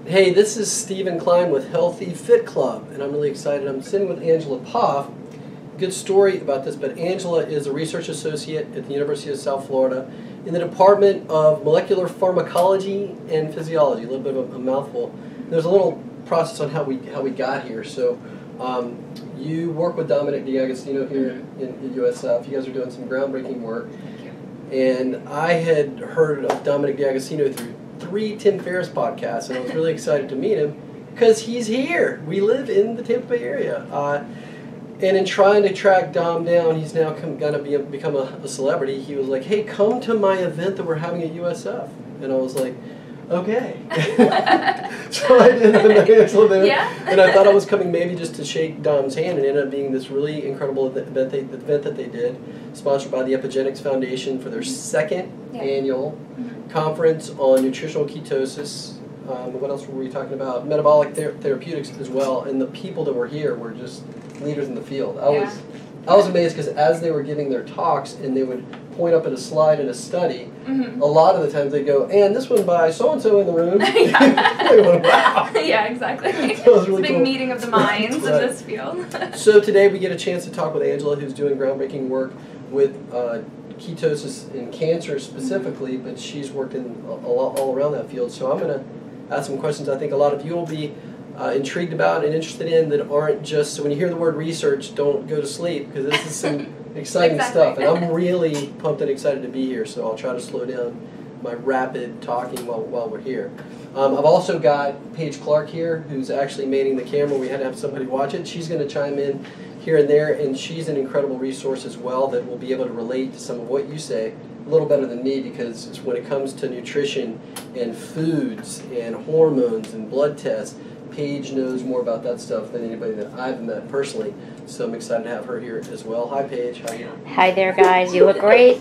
Hey, this is Stephen Klein with Healthy Fit Club, and I'm really excited. I'm sitting with Angela Poff. Good story about this, but Angela is a research associate at the University of South Florida in the Department of Molecular Pharmacology and Physiology. A little bit of a mouthful. There's a little process on how we got here. So you work with Dominic D'Agostino here in USF. You guys are doing some groundbreaking work. Thank you. And I had heard of Dominic D'Agostino through 3 Tim Ferriss podcasts, and I was really excited to meet him because he's here. We live in the Tampa Bay area. And in trying to track Dom down, he's now going to become a celebrity. He was like, hey, come to my event that we're having at USF. And I was like, okay. So I did an Angela there. Yeah. And I thought I was coming maybe just to shake Dom's hand, and it ended up being this really incredible event that they did, sponsored by the Exogenous Foundation for their 2nd annual conference on nutritional ketosis. What else were we talking about? Metabolic therapeutics as well. And the people that were here were just leaders in the field. I was amazed because as they were giving their talks and they would point up at a slide in a study, a lot of the times they go, and this one by so-and-so in the room. They went, wow. Yeah, exactly. That was really it's a big cool. meeting of the minds in this field. So today we get a chance to talk with Angela, who's doing groundbreaking work with ketosis in cancer specifically, but she's worked in all around that field. So I'm going to ask some questions I think a lot of you will be intrigued about and interested in that aren't just, so when you hear the word research, don't go to sleep, because this is some exciting stuff. And I'm really pumped and excited to be here, so I'll try to slow down my rapid talking while we're here. I've also got Paige Clark here, who's actually manning the camera. We had to have somebody watch it. She's going to chime in here and there, and she's an incredible resource as well that will be able to relate to some of what you say a little better than me, because it's when it comes to nutrition and foods and hormones and blood tests, Paige knows more about that stuff than anybody that I've met personally. So I'm excited to have her here as well. Hi, Paige. How are you? Hi there, guys. You look great.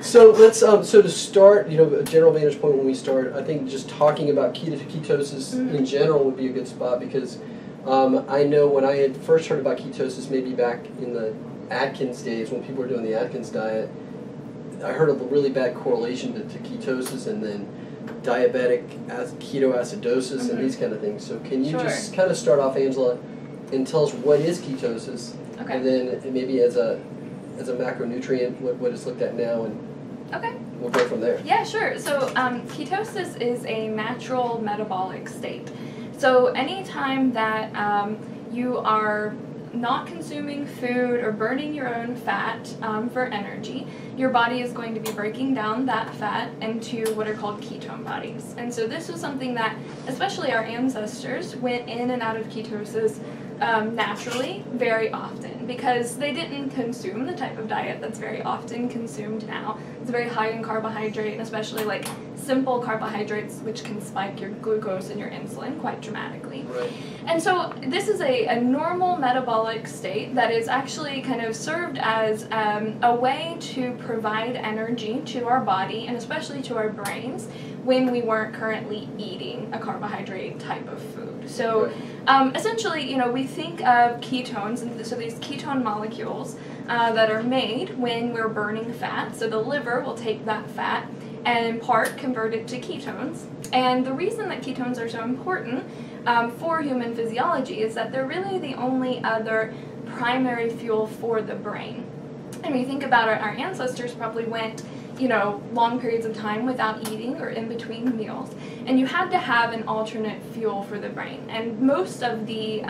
So let's so to start, a general vantage point when we start, I think just talking about ketosis in general would be a good spot, because I know when I had first heard about ketosis, maybe back in the Atkins days when people were doing the Atkins diet, I heard of a really bad correlation to ketosis and then diabetic ketoacidosis and these kind of things. So can you just kind of start off, Angela, and tell us what is ketosis, and then maybe as a macronutrient what it's looked at now, and we'll go from there. Yeah, sure. So ketosis is a natural metabolic state. So anytime that you are not consuming food or burning your own fat for energy, your body is going to be breaking down that fat into what are called ketone bodies. And so this was something that especially our ancestors went in and out of ketosis naturally very often, because they didn't consume the type of diet that's very often consumed now. It's very high in carbohydrate, and especially like simple carbohydrates, which can spike your glucose and your insulin quite dramatically. Right. And so this is a normal metabolic state that is actually kind of served as a way to provide energy to our body, and especially to our brains, when we weren't currently eating a carbohydrate type of food. So essentially, we think of ketones, and so these ketone molecules that are made when we're burning fat. So the liver will take that fat and in part convert it to ketones. And the reason that ketones are so important for human physiology is that they're really the only other primary fuel for the brain. And when you think about it, our ancestors probably went long periods of time without eating or in between meals, and you had to have an alternate fuel for the brain. And most of the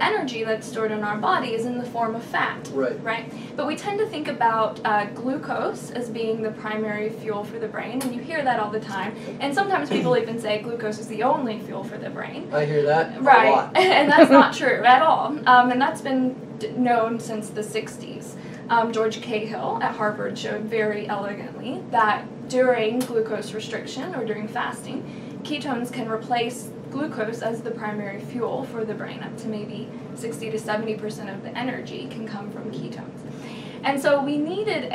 energy that's stored in our body is in the form of fat, right? But we tend to think about glucose as being the primary fuel for the brain, and you hear that all the time. And sometimes people even say glucose is the only fuel for the brain. I hear that a lot. And that's not true at all. And that's been known since the 60s. George Cahill at Harvard showed very elegantly that during glucose restriction or during fasting, ketones can replace glucose as the primary fuel for the brain. Up to maybe 60 to 70% of the energy can come from ketones. And so we needed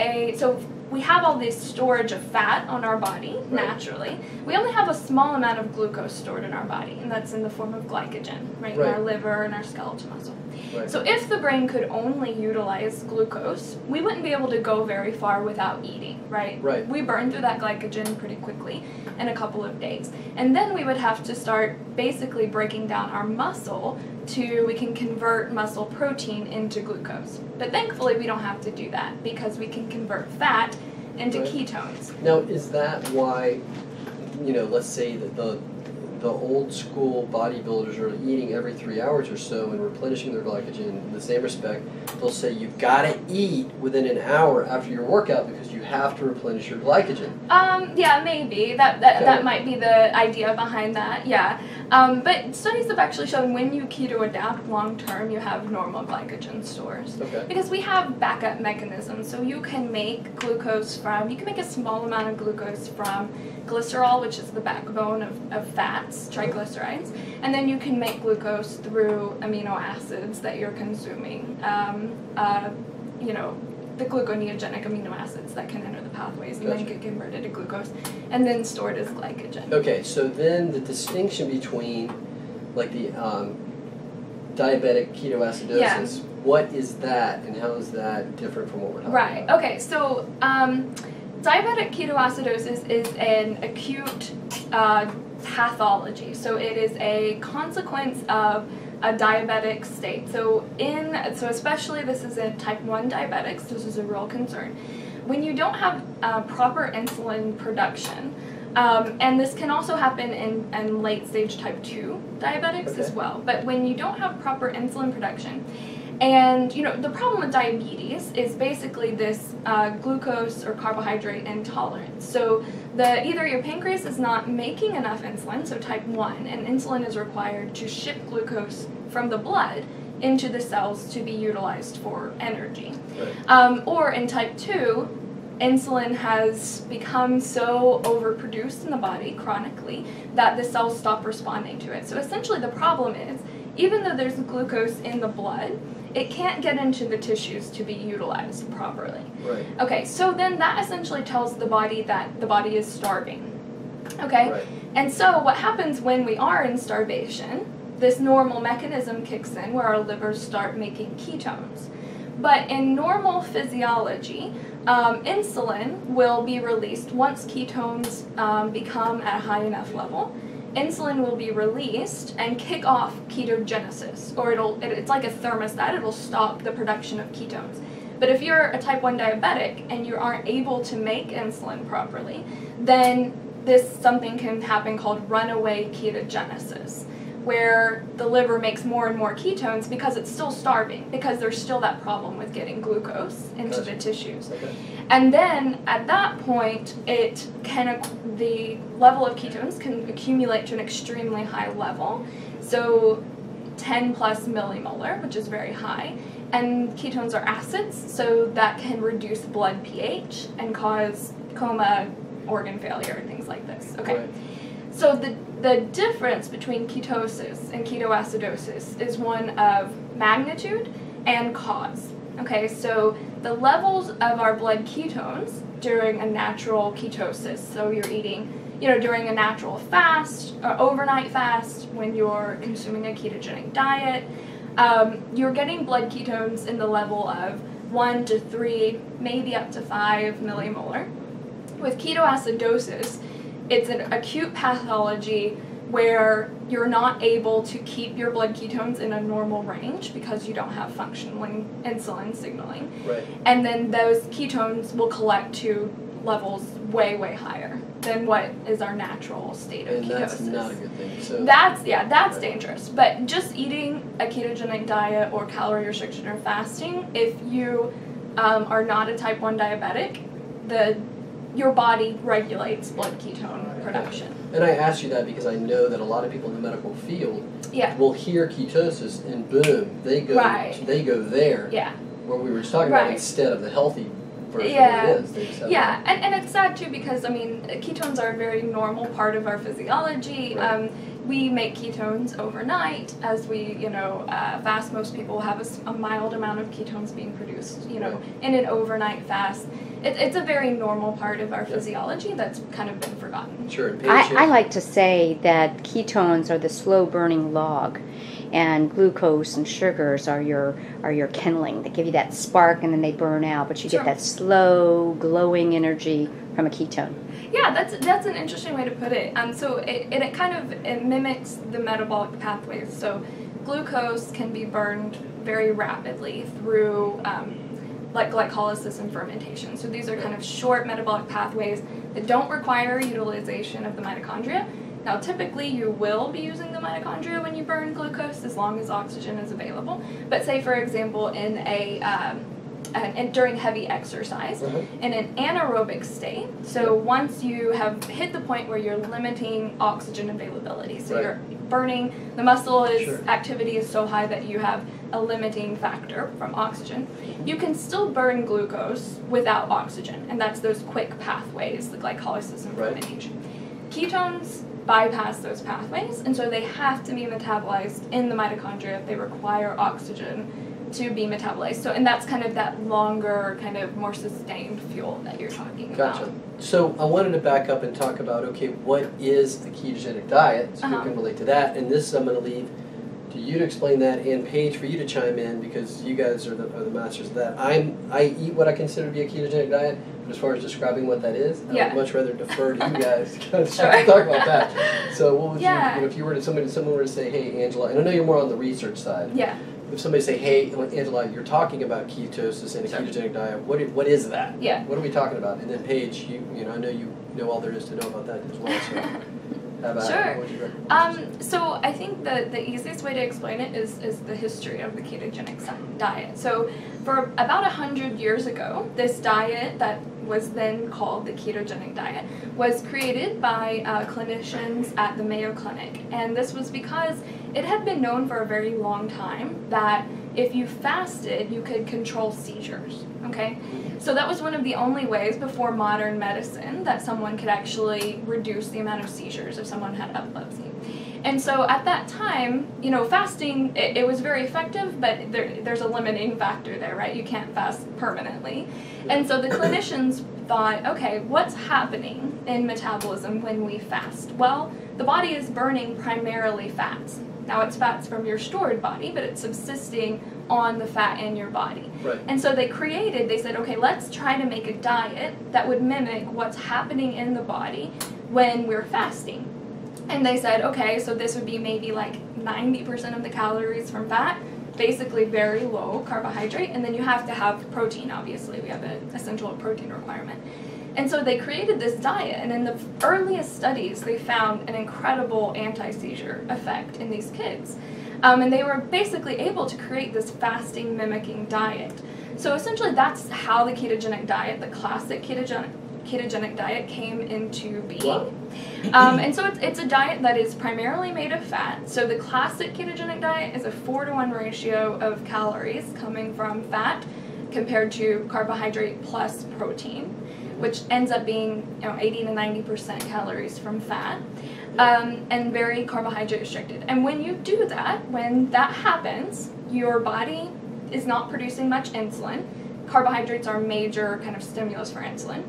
we have all this storage of fat on our body naturally. We only have a small amount of glucose stored in our body, and that's in the form of glycogen, right? In our liver and our skeletal muscle. So if the brain could only utilize glucose, we wouldn't be able to go very far without eating, right? We burn through that glycogen pretty quickly in a couple of days. And then we would have to start basically breaking down our muscle we can convert muscle protein into glucose. But thankfully we don't have to do that because we can convert fat into ketones. Now, is that why, you know, let's say that the old school bodybuilders are eating every 3 hours or so and replenishing their glycogen in the same respect, they'll say you've got to eat within an hour after your workout because you have to replenish your glycogen. Yeah, maybe. That might be the idea behind that, yeah. But studies have actually shown when you keto adapt long term, you have normal glycogen stores. Because we have backup mechanisms, so you can make you can make a small amount of glucose from glycerol, which is the backbone of fats, triglycerides, and then you can make glucose through amino acids that you're consuming, you know, the gluconeogenic amino acids that can enter the pathways and then get converted to glucose and then stored as glycogen. Okay, so then the distinction between like the diabetic ketoacidosis, what is that and how is that different from what we're talking about? Okay, so diabetic ketoacidosis is an acute pathology. So it is a consequence of a diabetic state. So especially this is in type 1 diabetics, this is a real concern. When you don't have proper insulin production, and this can also happen in late stage type 2 diabetics as well, but when you don't have proper insulin production, and you know the problem with diabetes is basically this glucose or carbohydrate intolerance. So either your pancreas is not making enough insulin, so type 1, and insulin is required to ship glucose from the blood into the cells to be utilized for energy. Or in type 2, insulin has become so overproduced in the body chronically that the cells stop responding to it. So essentially the problem is, even though there's glucose in the blood, it can't get into the tissues to be utilized properly. Okay, so then that essentially tells the body that the body is starving. Okay? And so what happens when we are in starvation, this normal mechanism kicks in where our livers start making ketones. But in normal physiology, insulin will be released once ketones become at a high enough level. Insulin will be released and kick off ketogenesis, or it's like a thermostat, it'll stop the production of ketones. But if you're a type 1 diabetic and you aren't able to make insulin properly, then something can happen called runaway ketogenesis, where the liver makes more and more ketones because it's still starving, because there's still that problem with getting glucose into the tissues. And then at that point, the level of ketones can accumulate to an extremely high level, so 10 plus millimolar, which is very high. And ketones are acids, so that can reduce blood pH and cause coma, organ failure, and things like this. So the difference between ketosis and ketoacidosis is one of magnitude and cause. Okay, so the levels of our blood ketones during a natural ketosis, so you're eating, you know, during a natural fast or overnight fast, when you're consuming a ketogenic diet, you're getting blood ketones in the level of 1 to 3, maybe up to 5 millimolar. With ketoacidosis, it's an acute pathology where you're not able to keep your blood ketones in a normal range because you don't have functional insulin signaling. And then those ketones will collect to levels way, way higher than what is our natural state of ketosis. And that's not a good thing. So that's dangerous. But just eating a ketogenic diet or calorie restriction or fasting, if you are not a type 1 diabetic, your body regulates blood ketone production. And I asked you that because I know that a lot of people in the medical field will hear ketosis and boom, they go there. What we were just talking about instead of the healthy version of it is. And it's sad too because, I mean, ketones are a very normal part of our physiology. We make ketones overnight as we, fast. Most people have a mild amount of ketones being produced, in an overnight fast. it's a very normal part of our physiology that's kind of been forgotten. Sure. I like to say that ketones are the slow burning log, and glucose and sugars are your kindling. They give you that spark and then they burn out, but you get that slow glowing energy from a ketone. Yeah, that's an interesting way to put it. So it kind of mimics the metabolic pathways. So glucose can be burned very rapidly through like glycolysis and fermentation. So these are kind of short metabolic pathways that don't require utilization of the mitochondria. Now, typically you will be using the mitochondria when you burn glucose as long as oxygen is available. But say, for example, in during heavy exercise, in an anaerobic state, so once you have hit the point where you're limiting oxygen availability, so you're burning, the muscle activity is so high that you have a limiting factor from oxygen, you can still burn glucose without oxygen, and that's those quick pathways, the glycolysis and fermentation. Ketones bypass those pathways, and so they have to be metabolized in the mitochondria. They require oxygen to be metabolized. So, and that's kind of that longer, kind of more sustained fuel that you're talking about. Gotcha. So I wanted to back up and talk about, okay, what is the ketogenic diet, so you can relate to that, and this I'm going to leave to you to explain that, and Paige, for you to chime in, because you guys are the masters of that. I eat what I consider to be a ketogenic diet, but as far as describing what that is, I would much rather defer to you guys to kind of talk about that. So what would you know, if you were to someone were to say, hey, Angela, and I know you're more on the research side. Yeah. If somebody say, hey, Angela, you're talking about ketosis and a ketogenic diet, what is that? Yeah. What are we talking about? And then Paige, I know you know all there is to know about that as well. So how about Sure. So I think the easiest way to explain it is the history of the ketogenic diet. So for about 100 years ago, this diet that was then called the ketogenic diet was created by clinicians at the Mayo Clinic. And this was because it had been known for a very long time that if you fasted, you could control seizures, okay? So that was one of the only ways before modern medicine that someone could actually reduce the amount of seizures if someone had epilepsy. And so at that time, fasting, it was very effective, but there's a limiting factor there, right? You can't fast permanently. And so the clinicians thought, okay, what's happening in metabolism when we fast? Well, the body is burning primarily fats. Now it's fats from your stored body, but it's subsisting on the fat in your body. Right. And so they said, okay, let's try to make a diet that would mimic what's happening in the body when we're fasting. And they said, okay, so this would be maybe like 90% of the calories from fat, basically very low carbohydrate, and then you have to have protein, obviously. We have an essential protein requirement. And so they created this diet, and in the earliest studies, they found an incredible anti-seizure effect in these kids. And they were basically able to create this fasting mimicking diet. So essentially that's how the ketogenic diet, the classic ketogenic diet, came into being. Wow. And so it's a diet that is primarily made of fat. So the classic ketogenic diet is a 4-to-1 ratio of calories coming from fat compared to carbohydrate plus protein, which ends up being 80 to 90% calories from fat, and very carbohydrate restricted. And when you do that, when that happens, your body is not producing much insulin. Carbohydrates are a major kind of stimulus for insulin.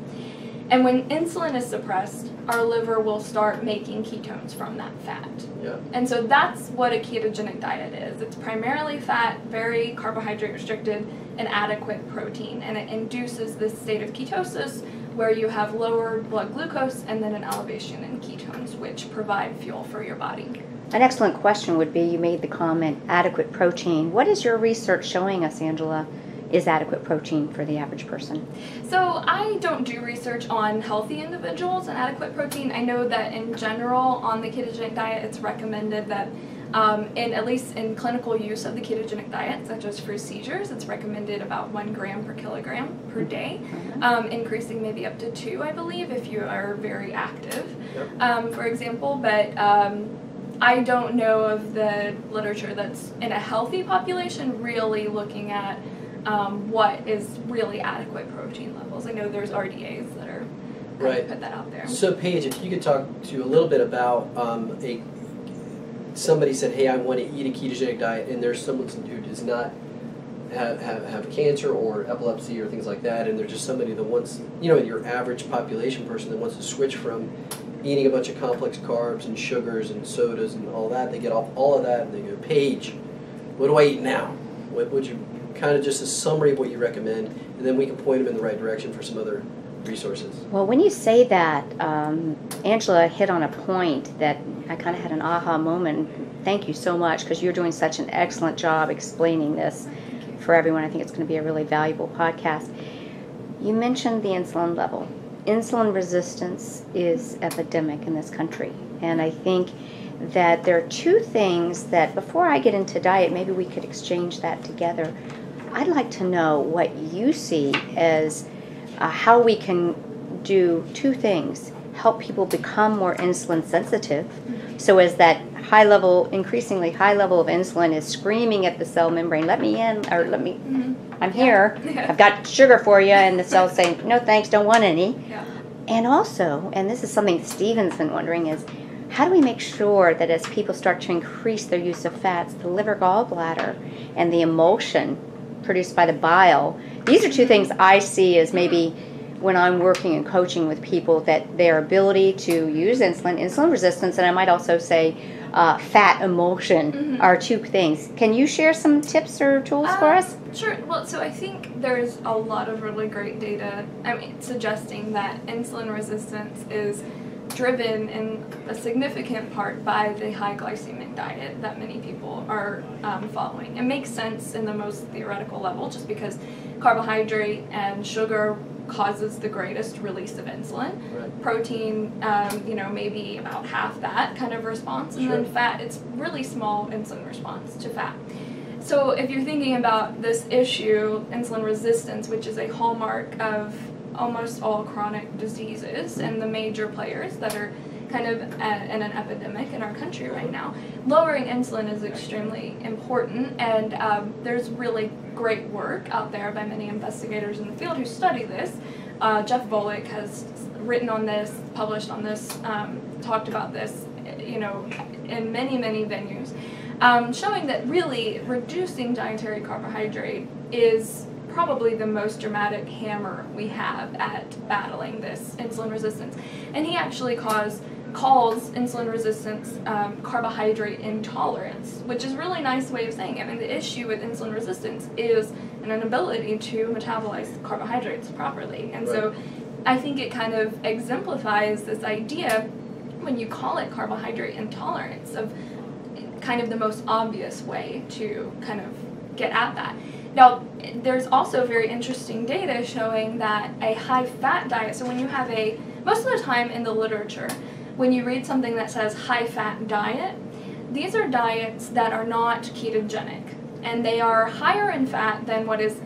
And when insulin is suppressed, our liver will start making ketones from that fat. Yeah. And so that's what a ketogenic diet is. It's primarily fat, very carbohydrate restricted, and adequate protein. And it induces this state of ketosis where you have lower blood glucose and then an elevation in ketones, which provide fuel for your body. An excellent question would be, you made the comment, adequate protein. What is your research showing us, Angela, is adequate protein for the average person? So I don't do research on healthy individuals and adequate protein. I know that in general on the ketogenic diet, it's recommended that at least in clinical use of the ketogenic diet, such as for seizures, it's recommended about 1 gram per kilogram per day, increasing maybe up to 2, I believe, if you are very active, for example. But I don't know of the literature that's in a healthy population really looking at what is really adequate protein levels. I know there's RDAs that are Right. put that out there. So Paige, if you could talk to a little bit about somebody said, hey, I want to eat a ketogenic diet, and there's someone who does not have cancer or epilepsy or things like that, and they're just somebody that wants, your average population person that wants to switch from eating a bunch of complex carbs and sugars and sodas and all that. They get off all of that and they go, Paige, what do I eat now? What would you, kind of just a summary of what you recommend, and then we can point them in the right direction for some other resources. Well, when you say that, Angela hit on a point that I kind of had an aha moment. Thank you so much, because you're doing such an excellent job explaining this for everyone. I think it's going to be a really valuable podcast. You mentioned the insulin level. Insulin resistance is epidemic in this country, and I think that there are two things that, before I get into diet, maybe we could exchange that together. I'd like to know what you see as how we can do two things: help people become more insulin sensitive, so as that increasingly high level of insulin is screaming at the cell membrane, let me in, or let me, I'm here, I've got sugar for you, and the cell's saying, no thanks, don't want any. Yeah. And also, and this is something Stephen's been wondering, is how do we make sure that as people start to increase their use of fats, the liver gallbladder and the emulsion produced by the bile, these are two things I see as maybe when I'm working and coaching with people, that their ability to use insulin resistance, and I might also say fat emulsion are two things. Can you share some tips or tools for us? Sure. Well, so I think there's a lot of really great data, suggesting that insulin resistance is driven in a significant part by the high glycemic diet that many people are following. It makes sense in the most theoretical level, just because carbohydrate and sugar causes the greatest release of insulin. Right. Protein, maybe about half that kind of response, and then fat, it's really small insulin response to fat. So if you're thinking about this issue, insulin resistance, which is a hallmark of almost all chronic diseases and the major players that are kind of in an epidemic in our country right now, lowering insulin is extremely important, and there's really great work out there by many investigators in the field who study this. Jeff Volek has written on this, published on this, talked about this, in many, many venues, showing that really reducing dietary carbohydrate is probably the most dramatic hammer we have at battling this insulin resistance. And he actually calls insulin resistance carbohydrate intolerance, which is a really nice way of saying it. The issue with insulin resistance is an inability to metabolize carbohydrates properly. And so I think it kind of exemplifies this idea when you call it carbohydrate intolerance, of kind of the most obvious way to kind of get at that. Now, there's also very interesting data showing that a high-fat diet, so when you have most of the time in the literature, when you read something that says high-fat diet, these are diets that are not ketogenic, and they are higher in fat than what is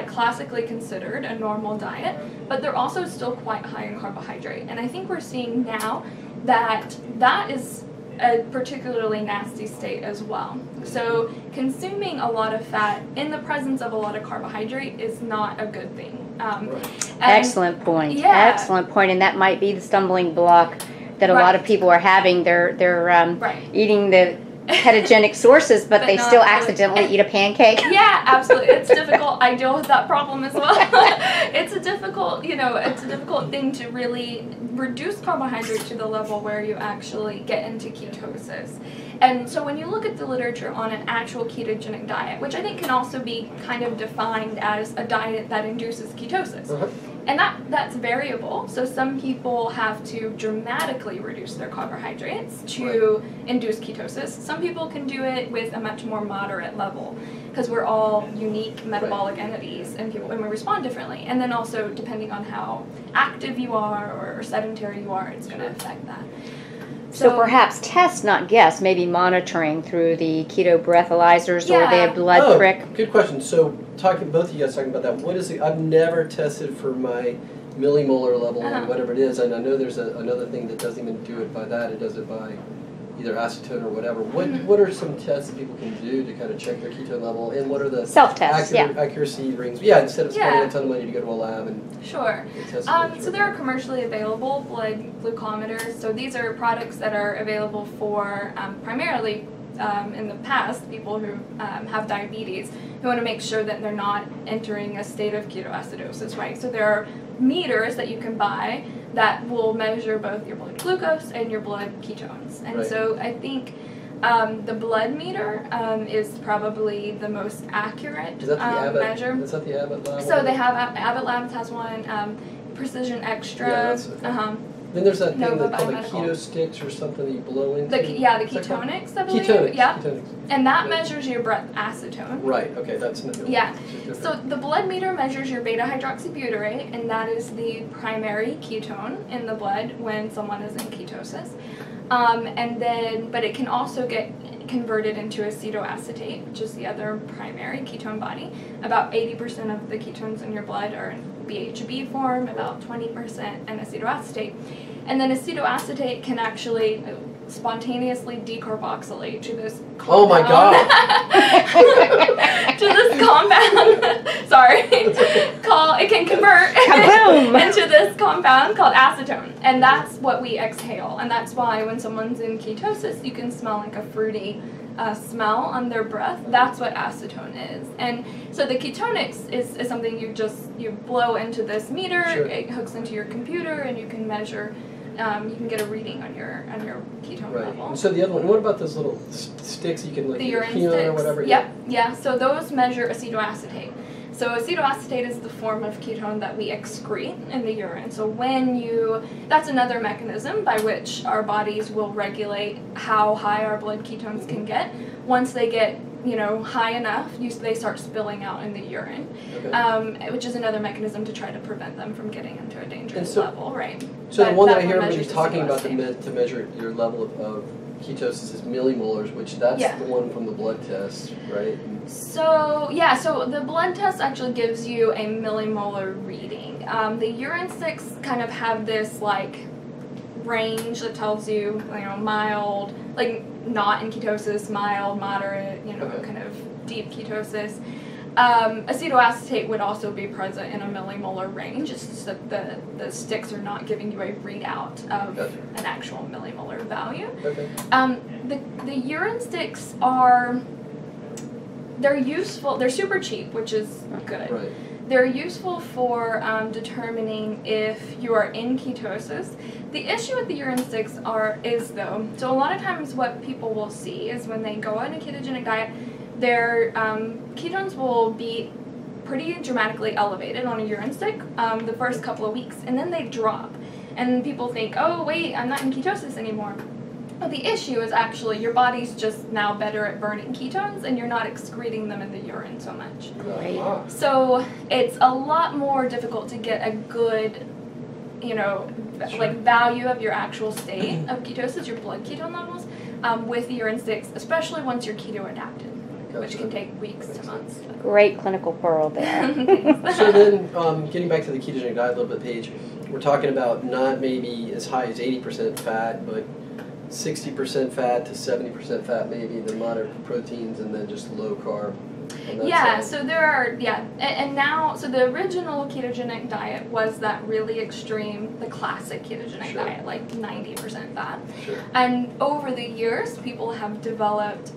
classically considered a normal diet, but they're also still quite high in carbohydrate. And I think we're seeing now that that is a particularly nasty state as well. So consuming a lot of fat in the presence of a lot of carbohydrate is not a good thing. Excellent point. Yeah. Excellent point. And that might be the stumbling block that a lot of people are having. They're eating the ketogenic sources, but they still accidentally eat a pancake. Yeah, absolutely. It's difficult. I deal with that problem as well. It's a difficult thing to really reduce carbohydrate to the level where you actually get into ketosis. And so when you look at the literature on an actual ketogenic diet, which I think can also be kind of defined as a diet that induces ketosis, and that's variable. So some people have to dramatically reduce their carbohydrates to induce ketosis. Some people can do it with a much more moderate level, because we're all unique metabolic entities, and we respond differently. And then also, depending on how active you are or sedentary you are, it's going to affect that. So perhaps test, not guess, maybe monitoring through the keto breathalyzers or the blood prick. Good question. So both of you guys talking about that. What is it? I've never tested for my millimolar level or whatever it is, and I know there's another thing that doesn't even do it by that. It does it by either acetone or whatever. What are some tests that people can do to kind of check their ketone level, and what are the self-tests, accuracy rings? Yeah, instead of spending a ton of money to go to a lab and test so there are commercially available blood glucometers. So these are products that are available for primarily in the past people who have diabetes, We want to make sure that they're not entering a state of ketoacidosis, right? So there are meters that you can buy that will measure both your blood glucose and your blood ketones. And so I think the blood meter is probably the most accurate Is that the Abbott measure. Is that the Abbott lab? So they have Abbott Labs has one, Precision Extra. Yeah, that's okay. Then there's that thing Nova that's called the Biomedical. keto sticks or something that you blow into. The ketonics, I believe. Ketonics. Yeah. Ketonics. And that measures your breath acetone. Right. Okay. That's Yeah. So the blood meter measures your beta hydroxybutyrate, and that is the primary ketone in the blood when someone is in ketosis. But it can also get converted into acetoacetate, which is the other primary ketone body. About 80% of the ketones in your blood are in BHB form, about 20% in acetoacetate. And then acetoacetate can actually spontaneously decarboxylate to this compound. Oh my God! To this compound. Sorry. It can convert into this compound called acetone. And that's what we exhale. And that's why when someone's in ketosis, you can smell like a fruity smell on their breath. That's what acetone is. And so the ketonics is something you blow into this meter. Sure. It hooks into your computer, and you can measure. You can get a reading on your ketone level. And so the other one, what about those little sticks you can like the urine pee on sticks or whatever? Yep. Yeah. So those measure acetoacetate. So acetoacetate is the form of ketone that we excrete in the urine. So that's another mechanism by which our bodies will regulate how high our blood ketones can get. Once they get high enough, they start spilling out in the urine, which is another mechanism to try to prevent them from getting into a dangerous level, right? So the one that I hear everybody talking about to measure your level of ketosis is millimolars, which that's the one from the blood test, right? So the blood test actually gives you a millimolar reading. The urine sticks kind of have this range that tells you, mild, not in ketosis, mild, moderate, kind of deep ketosis. Acetoacetate would also be present in a millimolar range. It's just that the sticks are not giving you a readout of an actual millimolar value. Okay. The urine sticks they're useful. They're super cheap, which is good. Right. They're useful for determining if you are in ketosis. The issue with the urine sticks so a lot of times what people will see is when they go on a ketogenic diet, their ketones will be pretty dramatically elevated on a urine stick the first couple of weeks, and then they drop. And people think, oh wait, I'm not in ketosis anymore. But the issue is actually your body's just now better at burning ketones, and you're not excreting them in the urine so much. Right. So it's a lot more difficult to get a good, value of your actual state of ketosis, your blood ketone levels, with the urine sticks, especially once you're keto adapted, which can take weeks to months. Great clinical pearl there. So then, getting back to the ketogenic diet a little bit, Paige, we're talking about not maybe as high as 80% fat, but 60% fat to 70% fat maybe, then moderate proteins, and then just low carb. So there are, and now, so the original ketogenic diet was that really extreme, the classic ketogenic diet, 90% fat. Sure. And over the years, people have developed,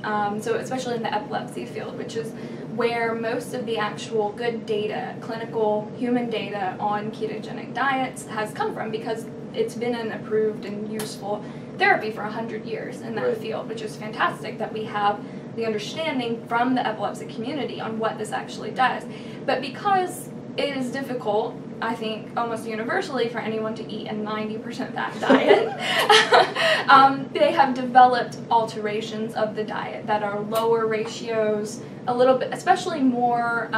so especially in the epilepsy field, which is where most of the actual good data, clinical human data on ketogenic diets has come from, because it's been an approved and useful therapy for 100 years in that field, which is fantastic that we have the understanding from the epilepsy community on what this actually does. But because it is difficult, I think almost universally, for anyone to eat a 90% fat diet, they have developed alterations of the diet that are lower ratios, a little bit, especially more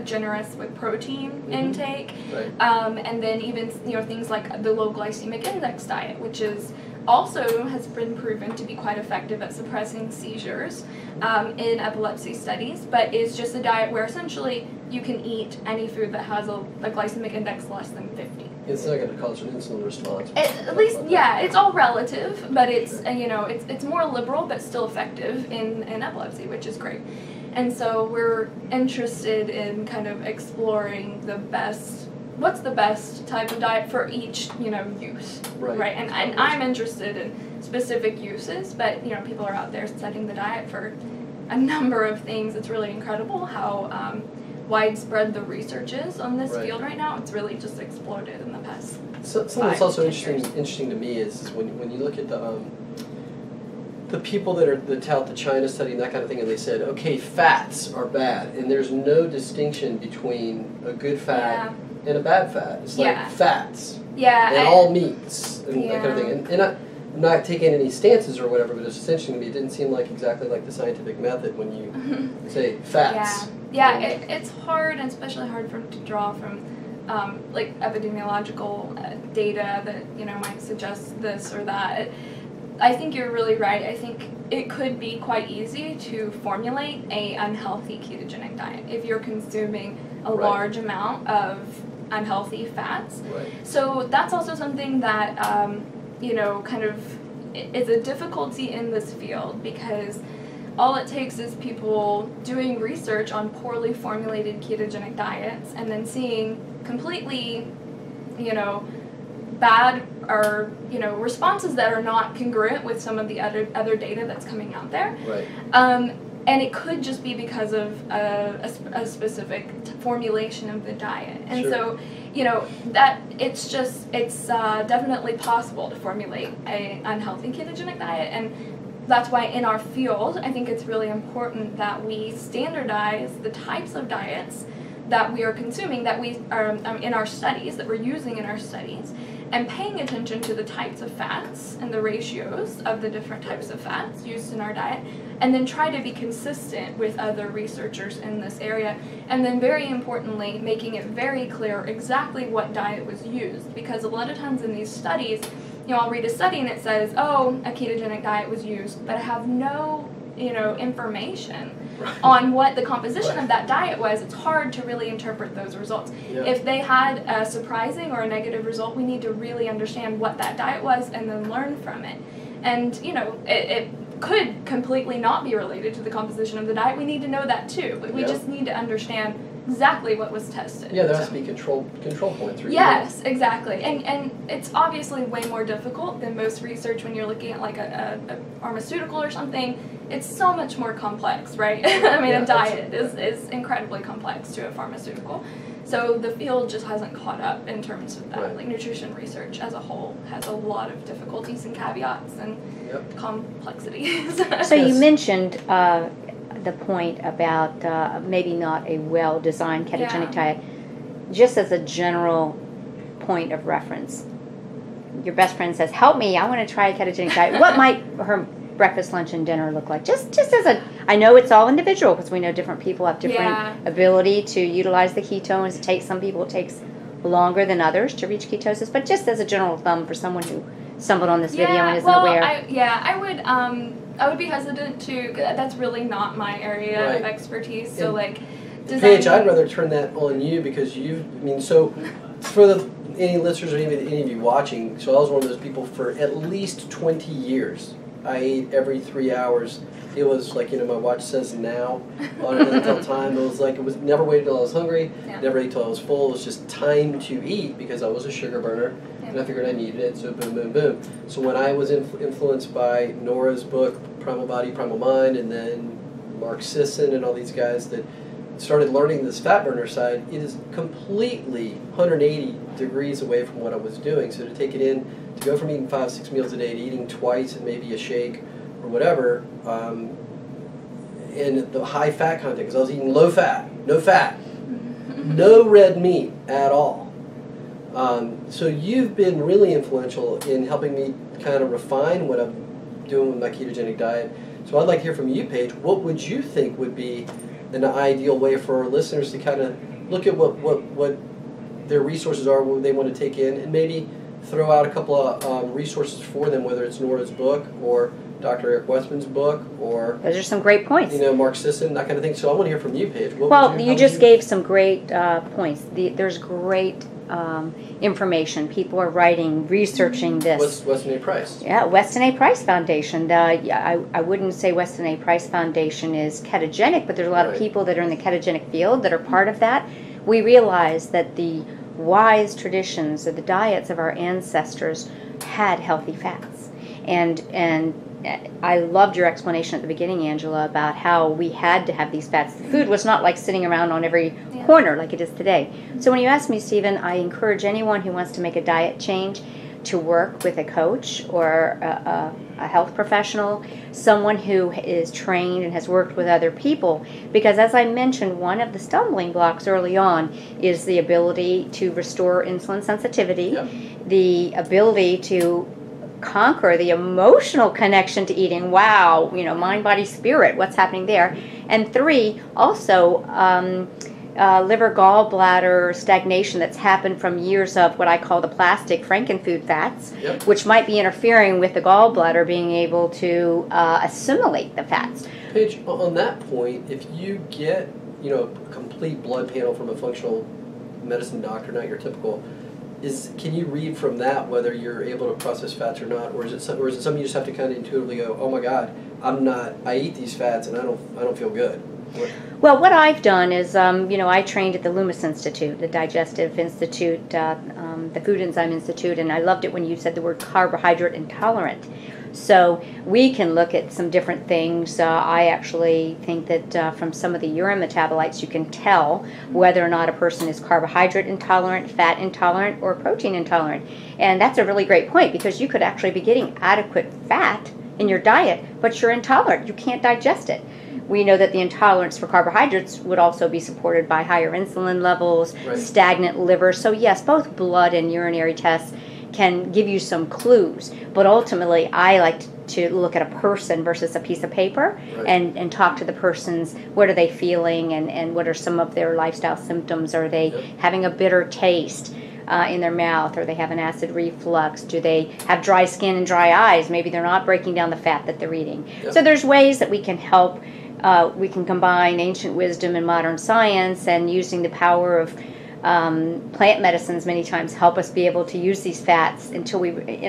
generous with protein intake, and then even things like the low glycemic index diet, which is also has been proven to be quite effective at suppressing seizures in epilepsy studies, but is just a diet where essentially you can eat any food that has a glycemic index less than 50. It's not going to cause an insulin response. At least, it's all relative, but it's it's more liberal but still effective in epilepsy, which is great. And so we're interested in kind of exploring what's the best type of diet for each use, right? And I'm interested in specific uses, but people are out there setting the diet for a number of things. It's really incredible how widespread the research is on this field right now. It's really just exploded in the past. Something that's also interesting to me is when you look at the people that tout the China study and that kind of thing, and they said, okay, fats are bad, and there's no distinction between a good fat and a bad fat. It's like fats. Yeah. And all meats and that kind of thing. And I'm not taking any stances or whatever, but it's essentially to me, it didn't seem like exactly like the scientific method when you say fats. Yeah, it's hard, and especially hard to draw from like epidemiological data that might suggest this or that. I think you're really right. I think it could be quite easy to formulate a unhealthy ketogenic diet if you're consuming a large amount of unhealthy fats. So that's also something that kind of is a difficulty in this field, because all it takes is people doing research on poorly formulated ketogenic diets and then seeing completely bad or responses that are not congruent with some of the other data that's coming out there. And it could just be because of a specific formulation of the diet. And so that it's definitely possible to formulate an unhealthy ketogenic diet, and that's why in our field I think it's really important that we standardize the types of diets that we are consuming, that we are in our studies, that we're using in our studies, and paying attention to the types of fats and the ratios of the different types of fats used in our diet, and then try to be consistent with other researchers in this area, and then very importantly, making it very clear exactly what diet was used, because a lot of times in these studies, I'll read a study and it says, oh, a ketogenic diet was used, but I have no information on what the composition of that diet was. It's hard to really interpret those results. If they had a surprising or a negative result, we need to really understand what that diet was and then learn from it. And it could completely not be related to the composition of the diet. We need to know that too, but we just need to understand exactly what was tested. There has to be control points. Yes, exactly. And it's obviously way more difficult than most research when you're looking at like a pharmaceutical or something. It's so much more complex, right? I mean, a diet is incredibly complex to a pharmaceutical. So the field just hasn't caught up in terms of that. Like nutrition research as a whole has a lot of difficulties and caveats and complexities. So you mentioned the point about maybe not a well-designed ketogenic diet. Just as a general point of reference, your best friend says, help me, I want to try a ketogenic diet. What might her breakfast, lunch, and dinner look like? Just as I know it's all individual, because we know different people have different ability to utilize the ketones. Some people it takes longer than others to reach ketosis, but just as a general thumb for someone who stumbled on this video and isn't aware. I would be hesitant to. That's really not my area of expertise. So Paige, I'd rather turn that on you, because so for any listeners or any of you watching, so I was one of those people for at least 20 years. I ate every 3 hours. It was like, my watch says now on it until time. It was never waited till I was hungry, never ate till I was full. It was just time to eat, because I was a sugar burner, and I figured I needed it, so boom, boom, boom. So when I was influenced by Nora's book, Primal Body, Primal Mind, and then Mark Sisson and all these guys that started learning this fat burner side, it is completely 180 degrees away from what I was doing. So to take it in, to go from eating 5-6 meals a day to eating twice and maybe a shake or whatever, and the high fat content, because I was eating low fat, no red meat at all. So you've been really influential in helping me kind of refine what I'm doing with my ketogenic diet. So I'd like to hear from you, Paige. What would you think would be an ideal way for our listeners to kind of look at what their resources are, what they want to take in, and maybe throw out a couple of resources for them, whether it's Nora's book or Dr. Eric Westman's book, or those are some great points. Mark Sisson, that kind of thing. So I want to hear from you, Paige. You just gave some great points. There's great information. People are writing, researching this. Weston A. Price. Yeah, Weston A. Price Foundation. I wouldn't say Weston A. Price Foundation is ketogenic, but there's a lot of people that are in the ketogenic field that are part of that. We realize that the wise traditions or the diets of our ancestors had healthy fats, and I loved your explanation at the beginning, Angela, about how we had to have these fats. The food was not like sitting around on every corner like it is today. So when you ask me, Stephen, I encourage anyone who wants to make a diet change to work with a coach or a health professional, someone who is trained and has worked with other people, because as I mentioned, one of the stumbling blocks early on is the ability to restore insulin sensitivity, the ability to conquer the emotional connection to eating. Wow, mind, body, spirit, what's happening there? And 3, also liver gallbladder stagnation that's happened from years of what I call the plastic frankenfood fats, which might be interfering with the gallbladder being able to assimilate the fats. Paige, on that point, if you get a complete blood panel from a functional medicine doctor, not your typical, can you read from that whether you're able to process fats or not, or is it something you just have to kind of intuitively go, oh my God, I eat these fats and I don't feel good? Well, what I've done is, I trained at the Loomis Institute, the Digestive Institute, the Food Enzyme Institute, and I loved it when you said the word carbohydrate intolerant. So we can look at some different things. I actually think that from some of the urine metabolites, you can tell whether or not a person is carbohydrate intolerant, fat intolerant, or protein intolerant. And that's a really great point, because you could actually be getting adequate fat in your diet, but you're intolerant. You can't digest it. We know that the intolerance for carbohydrates would also be supported by higher insulin levels, stagnant liver. So yes, both blood and urinary tests can give you some clues. But ultimately, I like to look at a person versus a piece of paper and talk to the person's, what are they feeling and what are some of their lifestyle symptoms? Are they having a bitter taste in their mouth? Or they have an acid reflux? Do they have dry skin and dry eyes? Maybe they're not breaking down the fat that they're eating. So there's ways that we can help. We can combine ancient wisdom and modern science, and using the power of plant medicines many times help us be able to use these fats and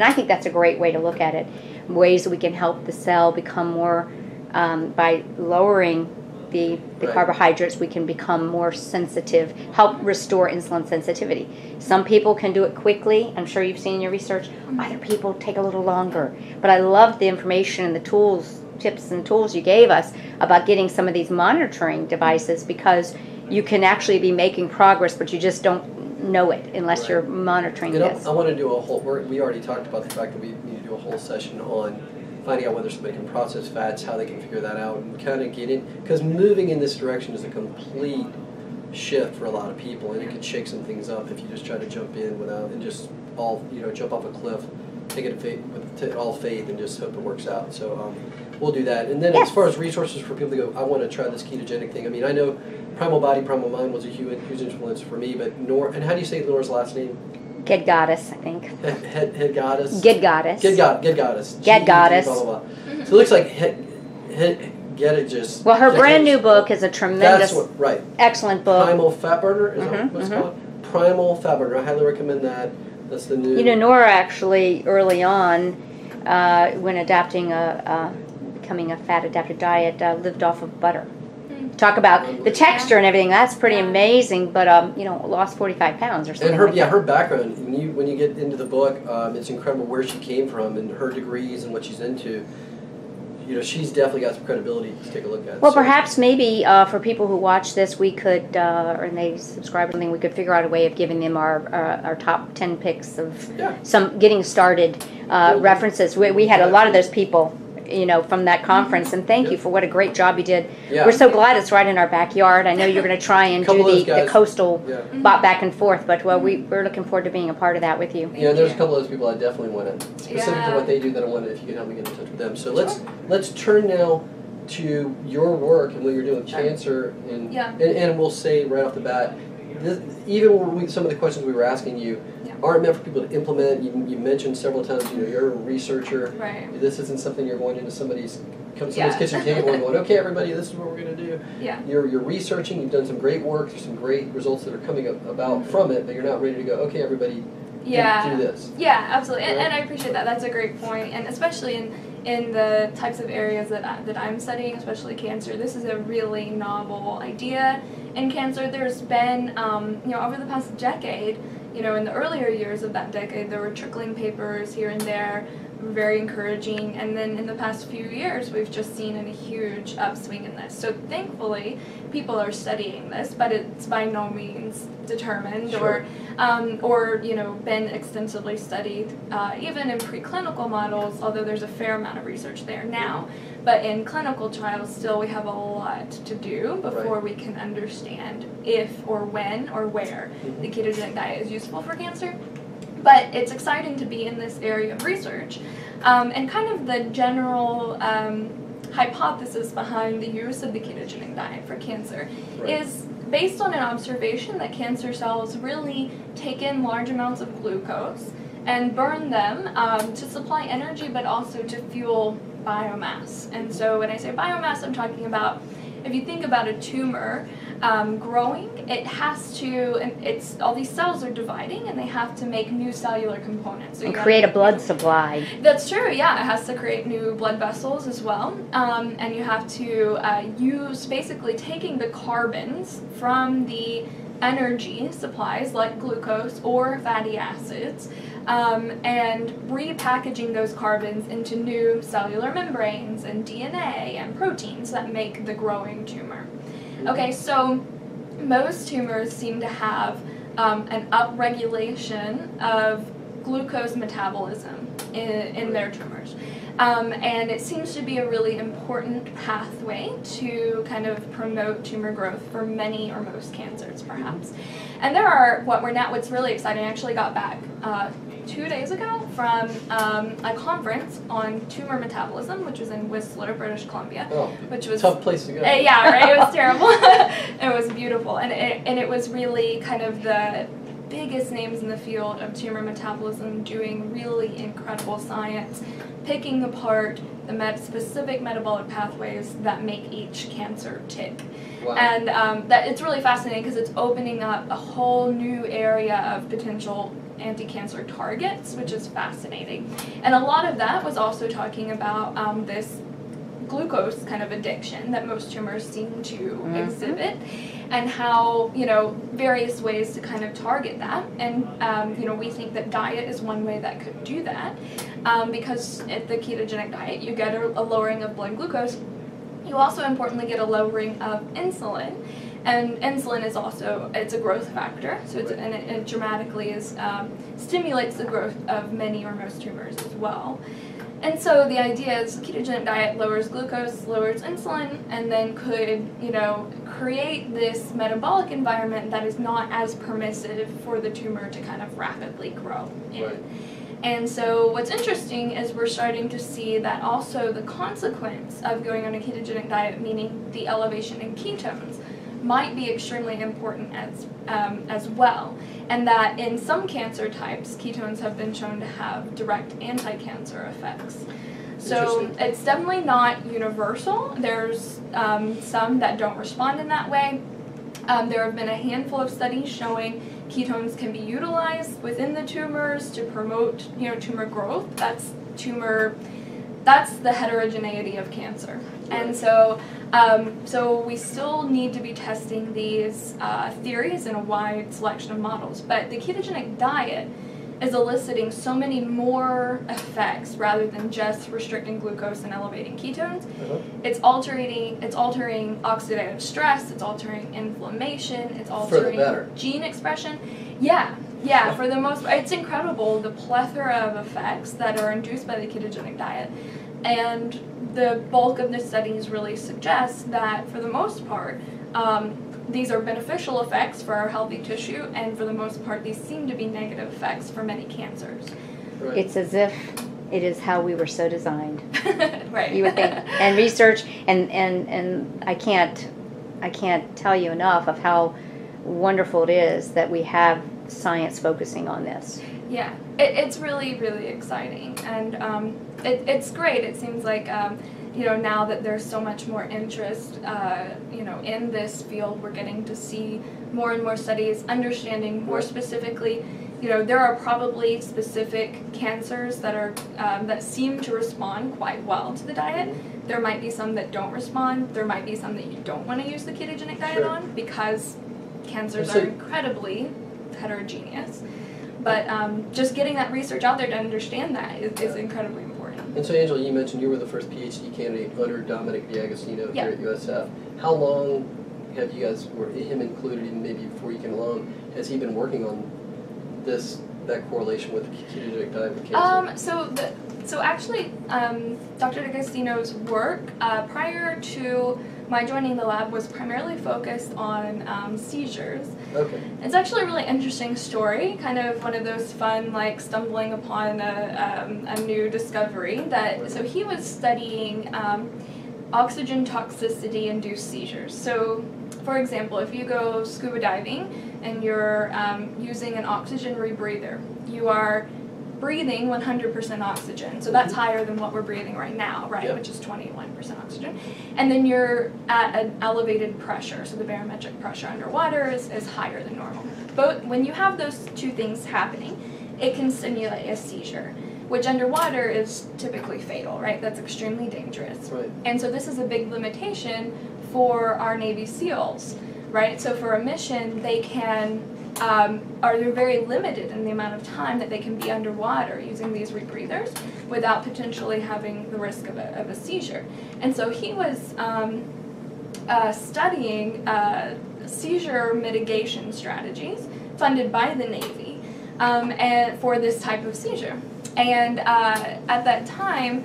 I think that's a great way to look at it. Ways that we can help the cell become more, by lowering the carbohydrates, we can become more sensitive, help restore insulin sensitivity. Some people can do it quickly. I'm sure you've seen in your research. Other people take a little longer. But I love the information and the tips and tools you gave us about getting some of these monitoring devices, because you can actually be making progress, but you just don't know it unless you're monitoring this. I want to do a whole, we already talked about the fact that we need to do a whole session on finding out whether somebody can process fats, how they can figure that out, and kind of get in, because moving in this direction is a complete shift for a lot of people, and it could shake some things up if you just try to jump in without, and just jump off a cliff, take it with all faith and just hope it works out. So we'll do that. And then as far as resources for people to go, I want to try this ketogenic thing. I mean, I know Primal Body, Primal Mind was a huge influence for me, but and how do you say Nora's last name? Get Goddess, I think. Head Goddess? Get Goddess. Get Goddess. Get Goddess. Blah, blah, blah. So it looks like Get It just... Well, her brand new book is a tremendous, excellent book. Primal Fat Burner? Is that what it's called? Primal Fat Burner. I highly recommend that. That's the new... Nora actually, early on, when becoming a fat-adapted diet, lived off of butter. Talk about the texture and everything. That's pretty amazing. But lost 45 pounds or something. And her background. When you get into the book, it's incredible where she came from and her degrees and what she's into. She's definitely got some credibility to take a look at. Well, perhaps maybe for people who watch this, we could, or they subscribe or something, we could figure out a way of giving them our top 10 picks of some getting started references. We had a lot of those people. From that conference, and thank you for what a great job you did. We're so glad it's right in our backyard. I know you're going to try and do the coastal back and forth, but we're looking forward to being a part of that with you. There's a couple of those people I definitely want to, specific to what they do, that I want to, if you can help me get in touch with them. So let's turn now to your work and what you're doing with cancer, and we'll say right off the bat, even when some of the questions we were asking you aren't meant for people to implement. You mentioned several times, you're a researcher. Right. This isn't something you're going into somebody's kitchen table and going, okay, everybody, this is what we're going to do. Yeah. You're researching. You've done some great work. There's some great results that are coming about from it, but you're not ready to go, okay, everybody, do this. Yeah, absolutely. Right? And I appreciate that. That's a great point. And especially in the types of areas that I'm studying, especially cancer, this is a really novel idea. In cancer, there's been, over the past decade, in the earlier years of that decade, there were trickling papers here and there, very encouraging. And then in the past few years, we've just seen a huge upswing in this. So thankfully, people are studying this, but it's by no means determined Sure. or been extensively studied, even in preclinical models, although there's a fair amount of research there now. But in clinical trials, still we have a lot to do before we can understand if or when or where the ketogenic diet is useful for cancer. But it's exciting to be in this area of research. And kind of the general hypothesis behind the use of the ketogenic diet for cancer is based on an observation that cancer cells really take in large amounts of glucose and burn them to supply energy, but also to fuel biomass. And so when I say biomass, I'm talking about, if you think about a tumor growing, it has to, and it's all these cells are dividing, and they have to make new cellular components. So and create a blood supply. That's true, yeah. It has to create new blood vessels as well. And you have to use, basically taking the carbons from the energy supplies like glucose or fatty acids, and repackaging those carbons into new cellular membranes and DNA and proteins that make the growing tumor. Okay, so most tumors seem to have an upregulation of glucose metabolism in their tumors. And it seems to be a really important pathway to kind of promote tumor growth for many or most cancers, perhaps. And there are, what's really exciting, I actually got back 2 days ago from a conference on tumor metabolism, which was in Whistler, British Columbia. Oh, which was tough place to go. Yeah, right, it was terrible. It was beautiful. And it was really kind of the biggest names in the field of tumor metabolism doing really incredible science, picking apart the specific metabolic pathways that make each cancer tick. Wow. And that it's really fascinating because it's opening up a whole new area of potential anti-cancer targets, which is fascinating. And a lot of that was also talking about this glucose kind of addiction that most tumors seem to exhibit, and how, various ways to kind of target that. And, we think that diet is one way that could do that, because at the ketogenic diet, you get a lowering of blood glucose. You also importantly get a lowering of insulin. And insulin is also, it's a growth factor, so it dramatically stimulates the growth of many or most tumors as well. And so the idea is the ketogenic diet lowers glucose, lowers insulin, and then could, create this metabolic environment that is not as permissive for the tumor to kind of rapidly grow in. Right. And so what's interesting is we're starting to see that also the consequence of going on a ketogenic diet, meaning the elevation in ketones, might be extremely important as well, and that in some cancer types, ketones have been shown to have direct anti-cancer effects. So it's definitely not universal. There's some that don't respond in that way. There have been a handful of studies showing ketones can be utilized within the tumors to promote, tumor growth. That's the heterogeneity of cancer. And so we still need to be testing these theories in a wide selection of models. But the ketogenic diet is eliciting so many more effects rather than just restricting glucose and elevating ketones. It's altering oxidative stress, it's altering inflammation, it's altering gene expression. Yeah, for the most part. It's incredible the plethora of effects that are induced by the ketogenic diet. And the bulk of the studies really suggest that, for the most part, these are beneficial effects for our healthy tissue, and for the most part, these seem to be negative effects for many cancers. Right. It's as if it is how we were so designed. Right. You would think. And research, and I can't tell you enough of how wonderful it is that we have science focusing on this. Yeah, it's really, really exciting, and it's great. It seems like, now that there's so much more interest, in this field, we're getting to see more and more studies, understanding more specifically, there are probably specific cancers that are that seem to respond quite well to the diet. There might be some that don't respond. There might be some that you don't want to use the ketogenic diet on, because cancers are incredibly heterogeneous. But just getting that research out there to understand that is incredibly important. morning. And so, Angela, you mentioned you were the first PhD candidate under Dominic D'Agostino here at USF. How long have you guys, or him included, even maybe before you came along, has he been working on that correlation with the ketogenic diet with cancer? So actually, Dr. D'Agostino's work prior to my joining the lab was primarily focused on seizures. Okay. It's actually a really interesting story, kind of one of those fun, like, stumbling upon a new discovery. So he was studying oxygen toxicity-induced seizures. So, for example, if you go scuba diving and you're using an oxygen rebreather, you are breathing 100% oxygen. So that's higher than what we're breathing right now, right? Yep. Which is 21% oxygen. And then you're at an elevated pressure. So the barometric pressure underwater is higher than normal. But when you have those two things happening, it can simulate a seizure, which underwater is typically fatal, right? That's extremely dangerous. Right. And so this is a big limitation for our Navy SEALs, right? So for a mission, they can they're very limited in the amount of time that they can be underwater using these rebreathers without potentially having the risk of a seizure. And so he was studying seizure mitigation strategies funded by the Navy and for this type of seizure. And at that time,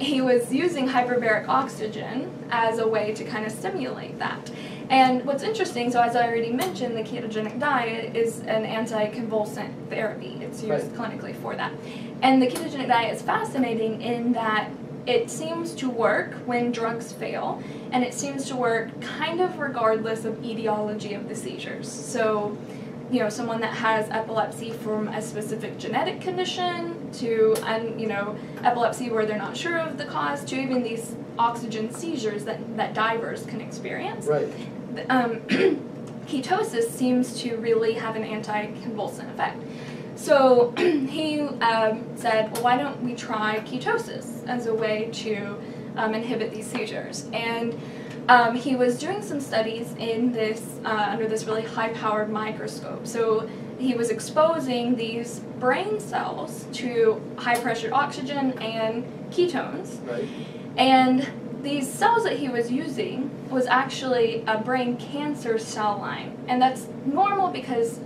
he was using hyperbaric oxygen as a way to kind of stimulate that. And what's interesting, so as I already mentioned, the ketogenic diet is an anticonvulsant therapy. It's used clinically for that. And the ketogenic diet is fascinating in that it seems to work when drugs fail, and it seems to work kind of regardless of etiology of the seizures. So, you know, someone that has epilepsy from a specific genetic condition to, epilepsy where they're not sure of the cause, to even these oxygen seizures that divers can experience. Right. Ketosis seems to really have an anticonvulsant effect. So he said, well, why don't we try ketosis as a way to inhibit these seizures? And he was doing some studies in this under this really high-powered microscope. So he was exposing these brain cells to high-pressured oxygen and ketones. Right. And these cells that he was using was actually a brain cancer cell line. And that's normal because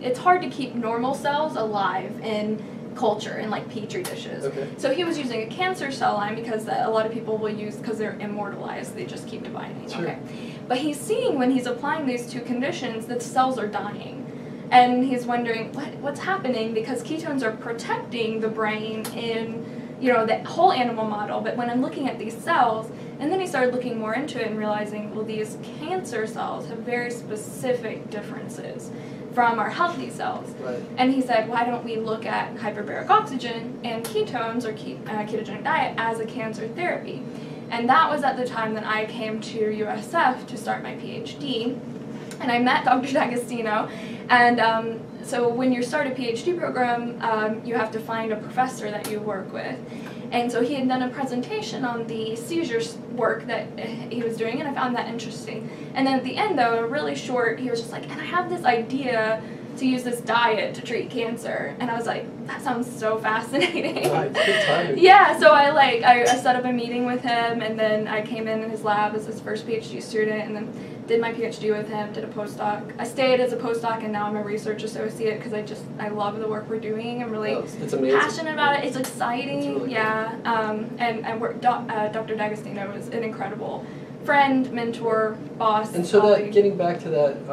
it's hard to keep normal cells alive in culture, in like petri dishes. Okay. So he was using a cancer cell line because a lot of people will use, because they're immortalized, they just keep dividing. Sure. Okay. But he's seeing when he's applying these two conditions that cells are dying. And he's wondering what's happening, because ketones are protecting the brain in the whole animal model, but when I'm looking at these cells, and then he started looking more into it and realizing, well, these cancer cells have very specific differences from our healthy cells. Right. And he said, why don't we look at hyperbaric oxygen and ketones, or ketogenic diet, as a cancer therapy? And that was at the time that I came to USF to start my PhD, and I met Dr. D'Agostino, and so when you start a PhD program, you have to find a professor that you work with. And so he had done a presentation on the seizures work that he was doing, and I found that interesting. And then at the end, though, really short, he was just like, and I have this idea to use this diet to treat cancer. And I was like, that sounds so fascinating. Right, good timing. Yeah, so I set up a meeting with him, and then I came in his lab as his first PhD student, and then did my PhD with him, did a postdoc. I stayed as a postdoc, and now I'm a research associate because I love the work we're doing. I'm really it's amazing. Passionate about it. It's exciting. It's really yeah. Dr. D'Agostino is an incredible friend, mentor, boss. And so colleague. getting back to that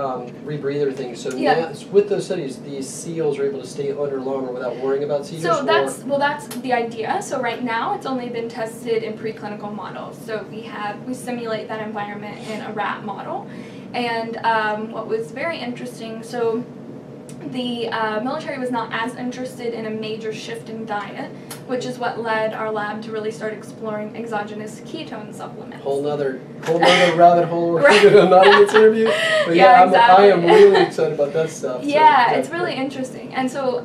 rebreather thing, so now, with those studies, these SEALs are able to stay under longer without worrying about seizures? So that's the idea. So right now it's only been tested in preclinical models. So we simulate that environment in a rat model. And what was very interesting, so the military was not as interested in a major shift in diet, which is what led our lab to really start exploring exogenous ketone supplements. Whole nother rabbit hole we're Right. going to not in this interview. But Exactly. I am really excited about that stuff. Yeah, so it's really interesting. And so,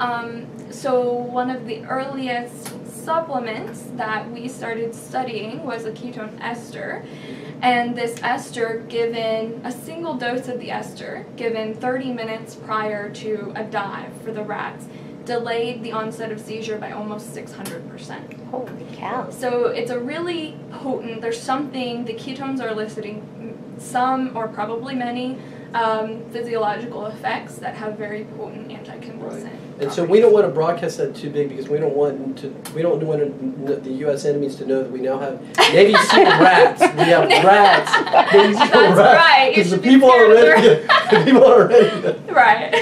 one of the earliest supplements that we started studying was a ketone ester. And this ester, given a single dose of the ester, given 30 minutes prior to a dive for the rats, delayed the onset of seizure by almost 600%. Holy cow. So it's a really potent, there's something, the ketones are eliciting some, or probably many, physiological effects that have very potent anticonvulsant. Right. And so we don't want to broadcast that too big because we don't want the U.S. enemies to know that we now have Navy SEAL rats. We have rats. Navy SEAL That's rats. right. You Because should the be people scared are of ready. The people are ready. Right.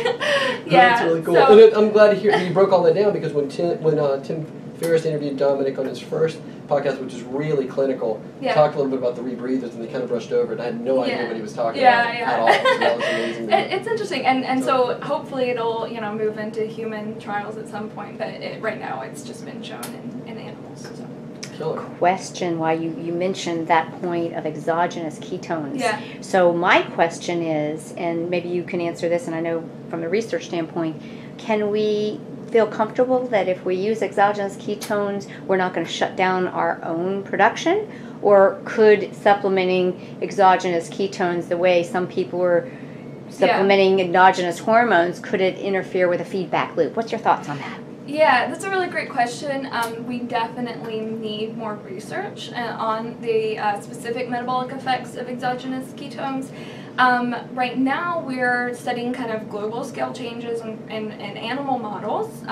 Yeah. That's really cool. So, And then I'm glad to hear you broke all that down because when Tim Ferriss interviewed Dominic on his first podcast, which is really clinical, talked a little bit about the rebreathers, and they kind of brushed over it. And I had no idea what he was talking about at all. So that was amazing. It's interesting, and so hopefully it'll move into human trials at some point. But right now it's just been shown in animals. So. Killer. Question why you mentioned that point of exogenous ketones. Yeah. So my question is, and maybe you can answer this, and I know from the research standpoint, can we feel comfortable that if we use exogenous ketones, we're not going to shut down our own production? Or could supplementing exogenous ketones the way some people were supplementing endogenous hormones, could it interfere with a feedback loop? What's your thoughts on that? Yeah, that's a really great question. We definitely need more research on the specific metabolic effects of exogenous ketones. Right now, we're studying kind of global scale changes in animal models,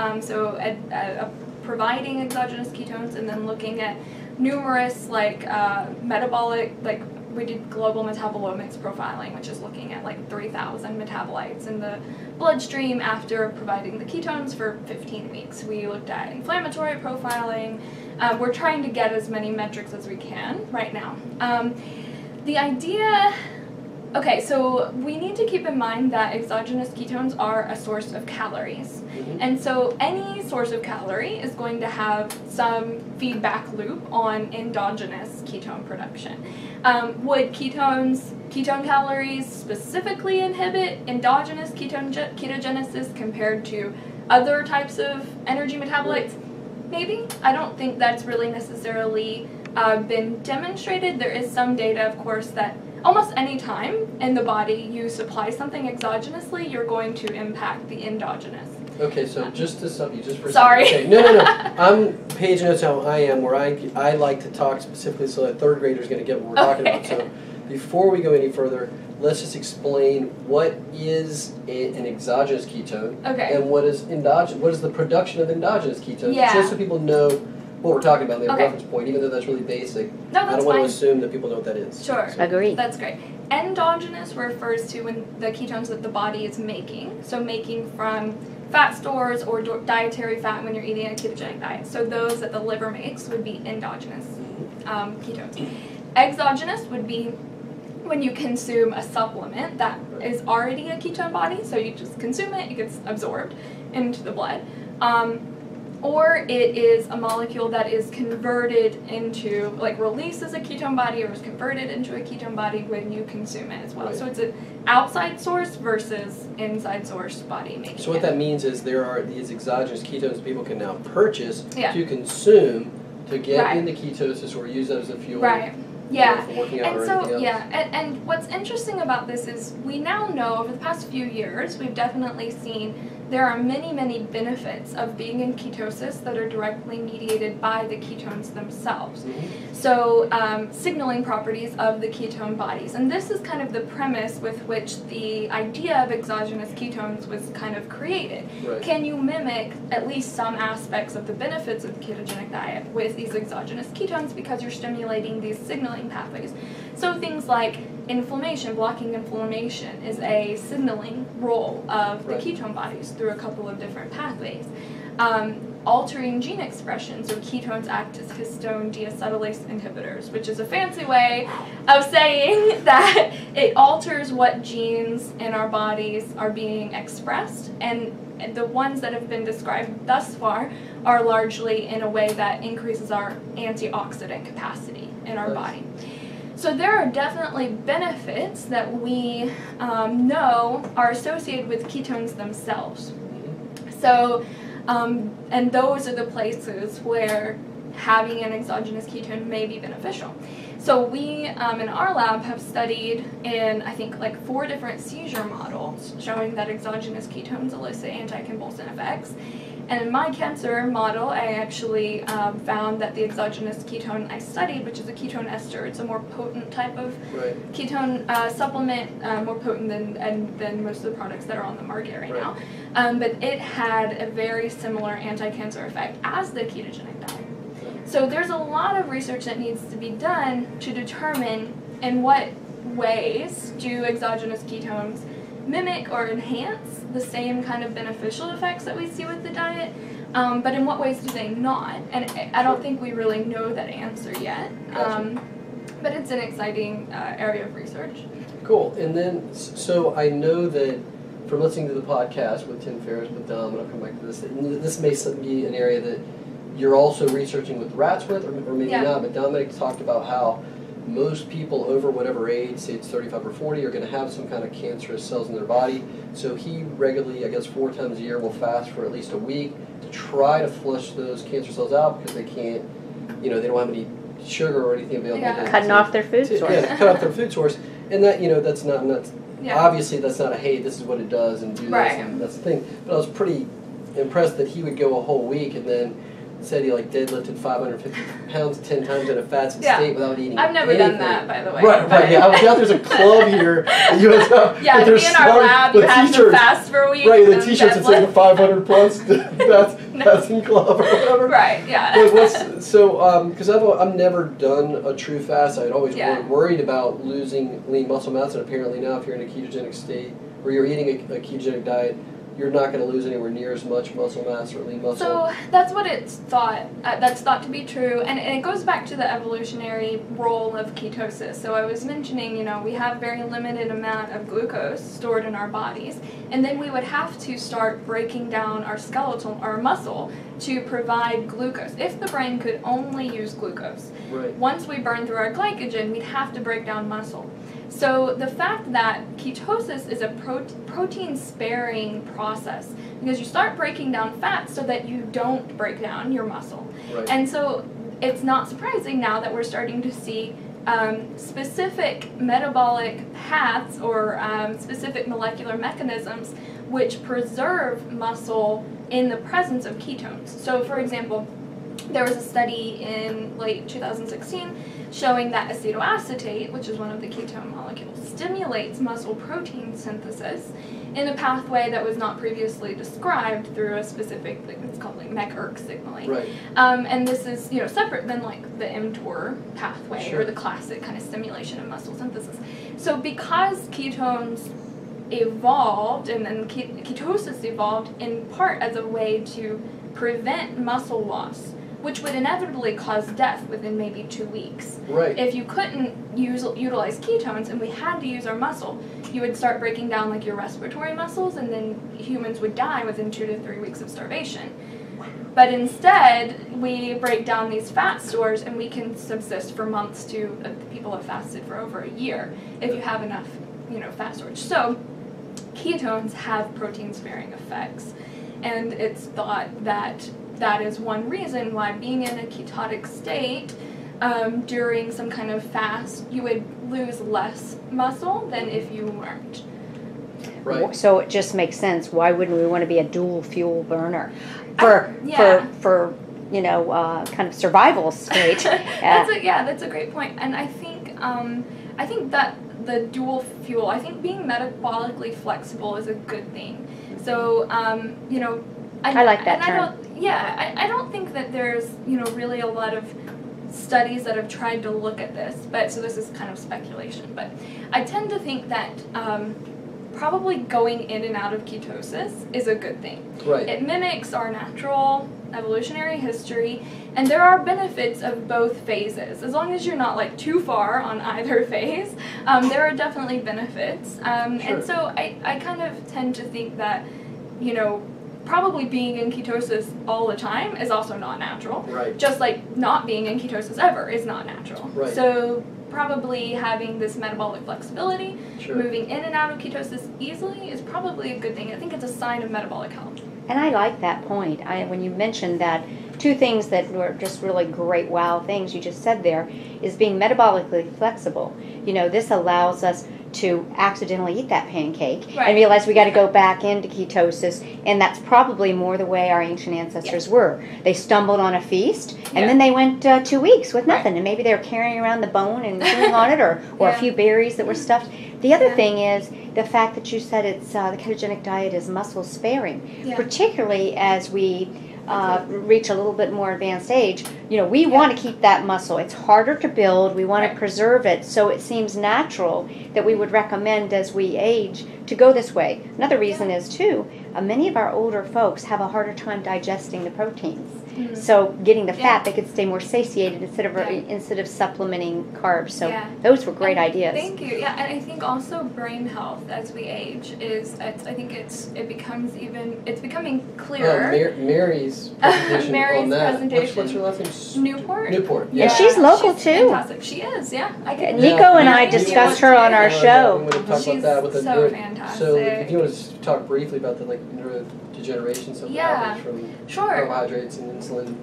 providing exogenous ketones and then looking at numerous metabolic, we did global metabolomics profiling, which is looking at 3,000 metabolites in the bloodstream after providing the ketones for 15 weeks. We looked at inflammatory profiling. We're trying to get as many metrics as we can right now. The idea... Okay, so we need to keep in mind that exogenous ketones are a source of calories. Mm-hmm. And so any source of calorie is going to have some feedback loop on endogenous ketone production. Would ketone calories specifically inhibit endogenous ketogenesis compared to other types of energy metabolites? Maybe. I don't think that's really necessarily been demonstrated. There is some data, of course, that almost any time in the body you supply something exogenously, you're going to impact the endogenous. Okay, so just to stop you, just for a Sorry. second. Okay, no. I'm page notes how I am, where I like to talk specifically so that third grader's going to get what we're talking about. So before we go any further, let's just explain what is an exogenous ketone and what is endogenous. What is the production of endogenous ketones? Yeah. Just so people know what we're talking about, the reference point, even though that's really basic. No, that's I don't want to assume that people know what that is. Sure. So. Agreed. That's great. Endogenous refers to when the ketones that the body is making, so making from fat stores or dietary fat when you're eating a ketogenic diet. So those that the liver makes would be endogenous ketones. Exogenous would be when you consume a supplement that is already a ketone body, so you just consume it, it gets absorbed into the blood. Or it is a molecule that is converted into, releases a ketone body or is converted into a ketone body when you consume it as well. Right. So it's an outside source versus inside source body making So what that means is there are these exogenous ketones people can now purchase to consume to get into ketosis or use that as a fuel. Right. Yeah, for working out or anything else. And what's interesting about this is we now know over the past few years, we've definitely seen there are many, many benefits of being in ketosis that are directly mediated by the ketones themselves. Mm-hmm. So signaling properties of the ketone bodies. And this is kind of the premise with which the idea of exogenous ketones was kind of created. Right. Can you mimic at least some aspects of the benefits of the ketogenic diet with these exogenous ketones because you're stimulating these signaling pathways? So things like inflammation, blocking inflammation is a signaling role of the ketone bodies through a couple of different pathways. Altering gene expression, so ketones act as histone deacetylase inhibitors, which is a fancy way of saying that it alters what genes in our bodies are being expressed, and the ones that have been described thus far are largely in a way that increases our antioxidant capacity in our body. So there are definitely benefits that we know are associated with ketones themselves. So, and those are the places where having an exogenous ketone may be beneficial. So we, in our lab, have studied in, I think, like 4 different seizure models showing that exogenous ketones elicit anticonvulsant effects. And in my cancer model, I actually found that the exogenous ketone I studied, which is a ketone ester, it's a more potent type of ketone supplement, more potent than most of the products that are on the market right now. But it had a very similar anti-cancer effect as the ketogenic diet. So there's a lot of research that needs to be done to determine in what ways do exogenous ketones mimic or enhance the same kind of beneficial effects that we see with the diet, but in what ways do they not? And I don't think we really know that answer yet, but it's an exciting area of research. Cool. And then, so I know that from listening to the podcast with Tim Ferriss, with Dom, and I'll come back to this, this may be an area that you're also researching with rats with, or maybe not, but Dominic talked about how most people over whatever age, say it's 35 or 40, are going to have some kind of cancerous cells in their body. So he regularly, I guess 4 times a year, will fast for at least a week to try to flush those cancer cells out because they can't, they don't have any sugar or anything available. Cutting off their food source. Yeah, cut off their food source. And that, that's not obviously that's not a, hey, this is what it does and do this, and that's the thing. But I was pretty impressed that he would go a whole week and then said he deadlifted 550 pounds 10 times in a fasted state without eating I've never anything. done that, by the way. Right, yeah. I was out, there's a club here. You went out, yeah, to be in our lab, you have to fast for a week. Right, the t-shirts that say the 500 plus fasting club or whatever. Right, yeah. But because I've never done a true fast, I'd always worried about losing lean muscle mass, and apparently now if you're in a ketogenic state, or you're eating a ketogenic diet, you're not going to lose anywhere near as much muscle mass or lean muscle. So that's what it's thought. That's thought to be true, and it goes back to the evolutionary role of ketosis. So I was mentioning, we have very limited amount of glucose stored in our bodies, and then we would have to start breaking down our skeletal, our muscle, to provide glucose. If the brain could only use glucose, once we burn through our glycogen, we'd have to break down muscle. So the fact that ketosis is a protein-sparing process, because you start breaking down fat so that you don't break down your muscle. And so it's not surprising now that we're starting to see specific metabolic paths or specific molecular mechanisms which preserve muscle in the presence of ketones. So for example, there was a study in late 2016 showing that acetoacetate, which is one of the ketone molecules, stimulates muscle protein synthesis in a pathway that was not previously described through a specific, it's called MEC-ERK signaling. And this is separate than the mTOR pathway or the classic kind of stimulation of muscle synthesis. So because ketones evolved and then ketosis evolved in part as a way to prevent muscle loss, which would inevitably cause death within maybe 2 weeks. If you couldn't utilize ketones and we had to use our muscle, you would start breaking down your respiratory muscles, and then humans would die within 2 to 3 weeks of starvation. But instead, we break down these fat stores and we can subsist for months to people have fasted for over a year if you have enough fat storage. So ketones have protein-sparing effects, and it's thought that that is one reason why being in a ketotic state during some kind of fast, you would lose less muscle than if you weren't. So it just makes sense. Why wouldn't we want to be a dual fuel burner for kind of survival state? That's a great point. And I think that the dual fuel, I think being metabolically flexible is a good thing. So I like that term. I don't think that there's, really a lot of studies that have tried to look at this, but so this is kind of speculation. But I tend to think that probably going in and out of ketosis is a good thing. It mimics our natural evolutionary history, and there are benefits of both phases. As long as you're not too far on either phase, there are definitely benefits. And so I kind of tend to think that, probably being in ketosis all the time is also not natural. Just like not being in ketosis ever is not natural. So probably having this metabolic flexibility, moving in and out of ketosis easily is probably a good thing. I think it's a sign of metabolic health. And I like that point. When you mentioned that two things that were just really great wow things you just said there is being metabolically flexible. This allows us to accidentally eat that pancake and realize we got to go back into ketosis, and that's probably more the way our ancient ancestors were. They stumbled on a feast, and then they went 2 weeks with nothing, and maybe they were carrying around the bone and chewing on it, or a few berries that were stuffed. The other thing is the fact that you said it's the ketogenic diet is muscle sparing, particularly as we reach a little bit more advanced age. We want to keep that muscle. It's harder to build. We want to preserve it. So it seems natural that we would recommend as we age to go this way. Another reason is, too, many of our older folks have a harder time digesting the proteins. So getting the fat, they could stay more satiated instead of supplementing carbs. So those were great ideas. Thank you. Yeah, and I think also brain health as we age is, it's becoming clearer. Mary's presentation on that. Presentation. What's her last name? Newport. Yeah, and she's local she's too. Fantastic. She is. Yeah. Nico and I discussed her on our show. I'm going to talk about that with so fantastic. So if you want to talk briefly about the neurodegeneration, so from carbohydrates and insulin.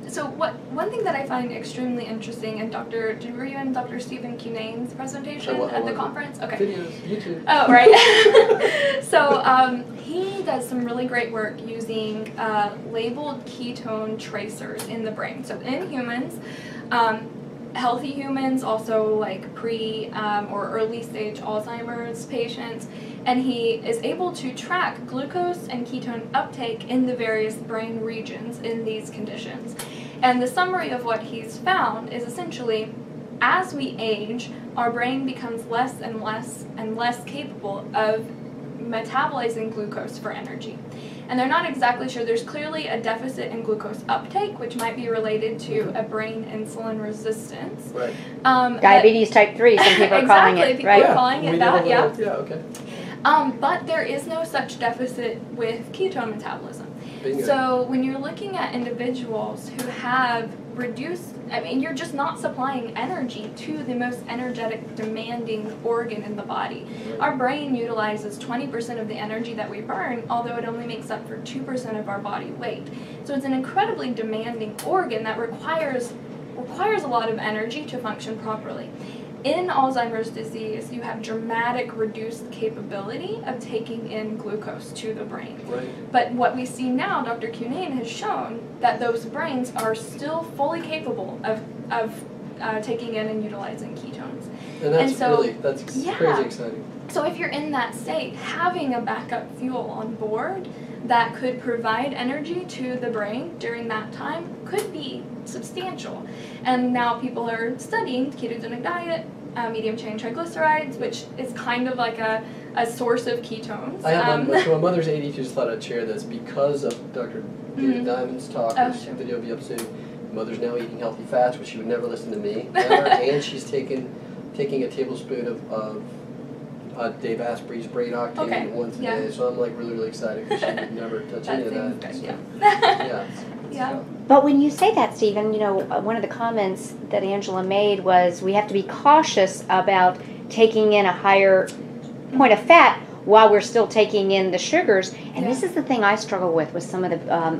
So one thing that I find extremely interesting, and were you in Dr. Stephen Cunane's presentation at the conference? Okay. Videos, YouTube. Oh, right. So he does some really great work using labeled ketone tracers in the brain. So in humans, healthy humans, also like pre or early stage Alzheimer's patients, and he is able to track glucose and ketone uptake in the various brain regions in these conditions. And the summary of what he's found is essentially, as we age, our brain becomes less and less and less capable of metabolizing glucose for energy. And they're not exactly sure. There's clearly a deficit in glucose uptake, which might be related to a brain insulin resistance. Right. Diabetes type 3, some people are calling it. People are calling it that, Yeah, okay. But there is no such deficit with ketone metabolism. Bingo. So when you're looking at individuals who have reduced, you're just not supplying energy to the most energetic, demanding organ in the body. Our brain utilizes 20% of the energy that we burn, although it only makes up for 2% of our body weight. So it's an incredibly demanding organ that requires a lot of energy to function properly. In Alzheimer's disease, you have dramatic reduced capability of taking in glucose to the brain. Right. But what we see now, Dr. Cunane has shown that those brains are still fully capable of taking in and utilizing ketones. And that's crazy exciting. So if you're in that state, having a backup fuel on board that could provide energy to the brain during that time could be substantial. And now people are studying ketogenic diet, medium chain triglycerides, which is kind of like a source of ketones. So my mother's 80. She just thought I'd share this because of Dr. David Diamond's talk. This video will be up soon. Mother's now eating healthy fats, which she would never listen to me. And she's taking a tablespoon of Dave Asprey's Brain Octane once a day. So I'm really, really excited because she would never touch any of that. So, But when you say that, Stephen, one of the comments that Angela made was we have to be cautious about taking in a higher point of fat while we're still taking in the sugars. And this is the thing I struggle with some of the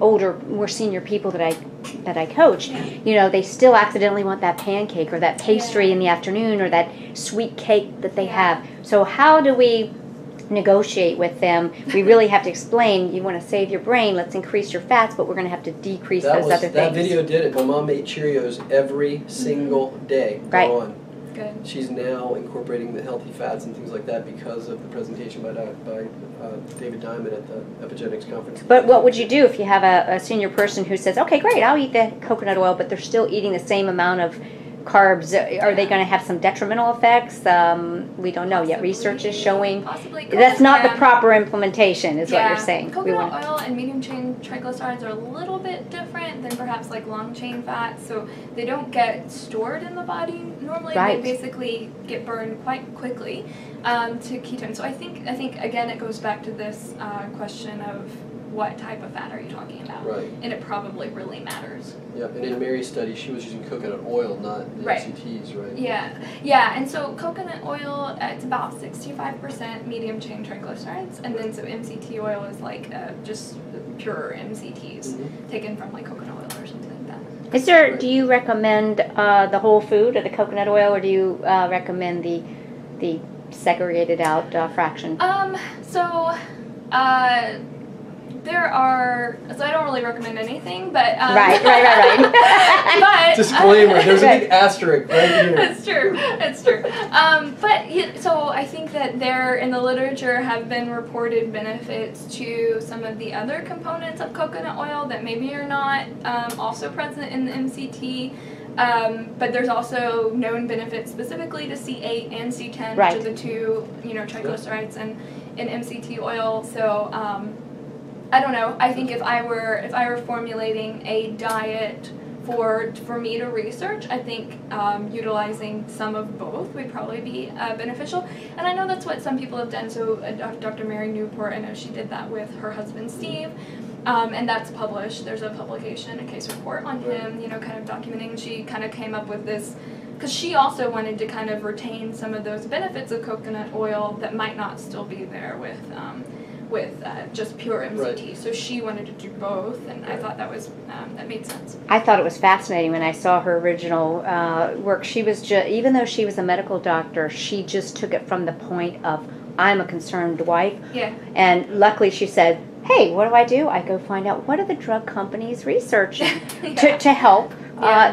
older, more senior people that I coach. They still accidentally want that pancake or that pastry in the afternoon or that sweet cake that they have. So how do we negotiate with them? We really have to explain, you want to save your brain, let's increase your fats, but we're going to have to decrease those other things. That video did it. My mom ate Cheerios every single day. Right. Good. She's now incorporating the healthy fats and things like that because of the presentation by David Diamond at the Exogenous conference. But what would you do if you have a senior person who says, okay, great, I'll eat the coconut oil, but they're still eating the same amount of carbs? Are they going to have some detrimental effects? We don't know yet. Research is showing that's not the proper implementation, is what you're saying. Coconut oil and medium chain triglycerides are a little bit different than perhaps like long chain fats, so they don't get stored in the body normally. They basically get burned quite quickly. to ketones. So I think again it goes back to this question of what type of fat are you talking about? Right. And it probably really matters. Yep. And in Mary's study, she was using coconut oil, not MCTs, right? Yeah. And so coconut oil, it's about 65% medium chain triglycerides, and then so MCT oil is like just pure MCTs taken from like coconut oil or something like that. Is there? Do you recommend the whole food or the coconut oil, or do you recommend the segregated out fraction? There are, so I don't really recommend anything, but right. But disclaimer: there's a big asterisk right here. It's true. So I think that there in the literature have been reported benefits to some of the other components of coconut oil that maybe are not also present in the MCT. But there's also known benefits specifically to C8 and C10, which are the two, triglycerides in MCT oil. So I don't know. I think if I were formulating a diet for me to research, I think utilizing some of both would probably be beneficial. And I know that's what some people have done. So Dr. Mary Newport, I know she did that with her husband Steve. And that's published. There's a publication, a case report on him, kind of documenting. She kind of came up with this, because she also wanted to kind of retain some of those benefits of coconut oil that might not still be there with just pure MCT. Right. So she wanted to do both, and I thought that was that made sense. I thought it was fascinating when I saw her original work. She was even though she was a medical doctor, she just took it from the point of, I'm a concerned wife. Yeah. And luckily she said, hey, what do? I go find out what are the drug companies researching to help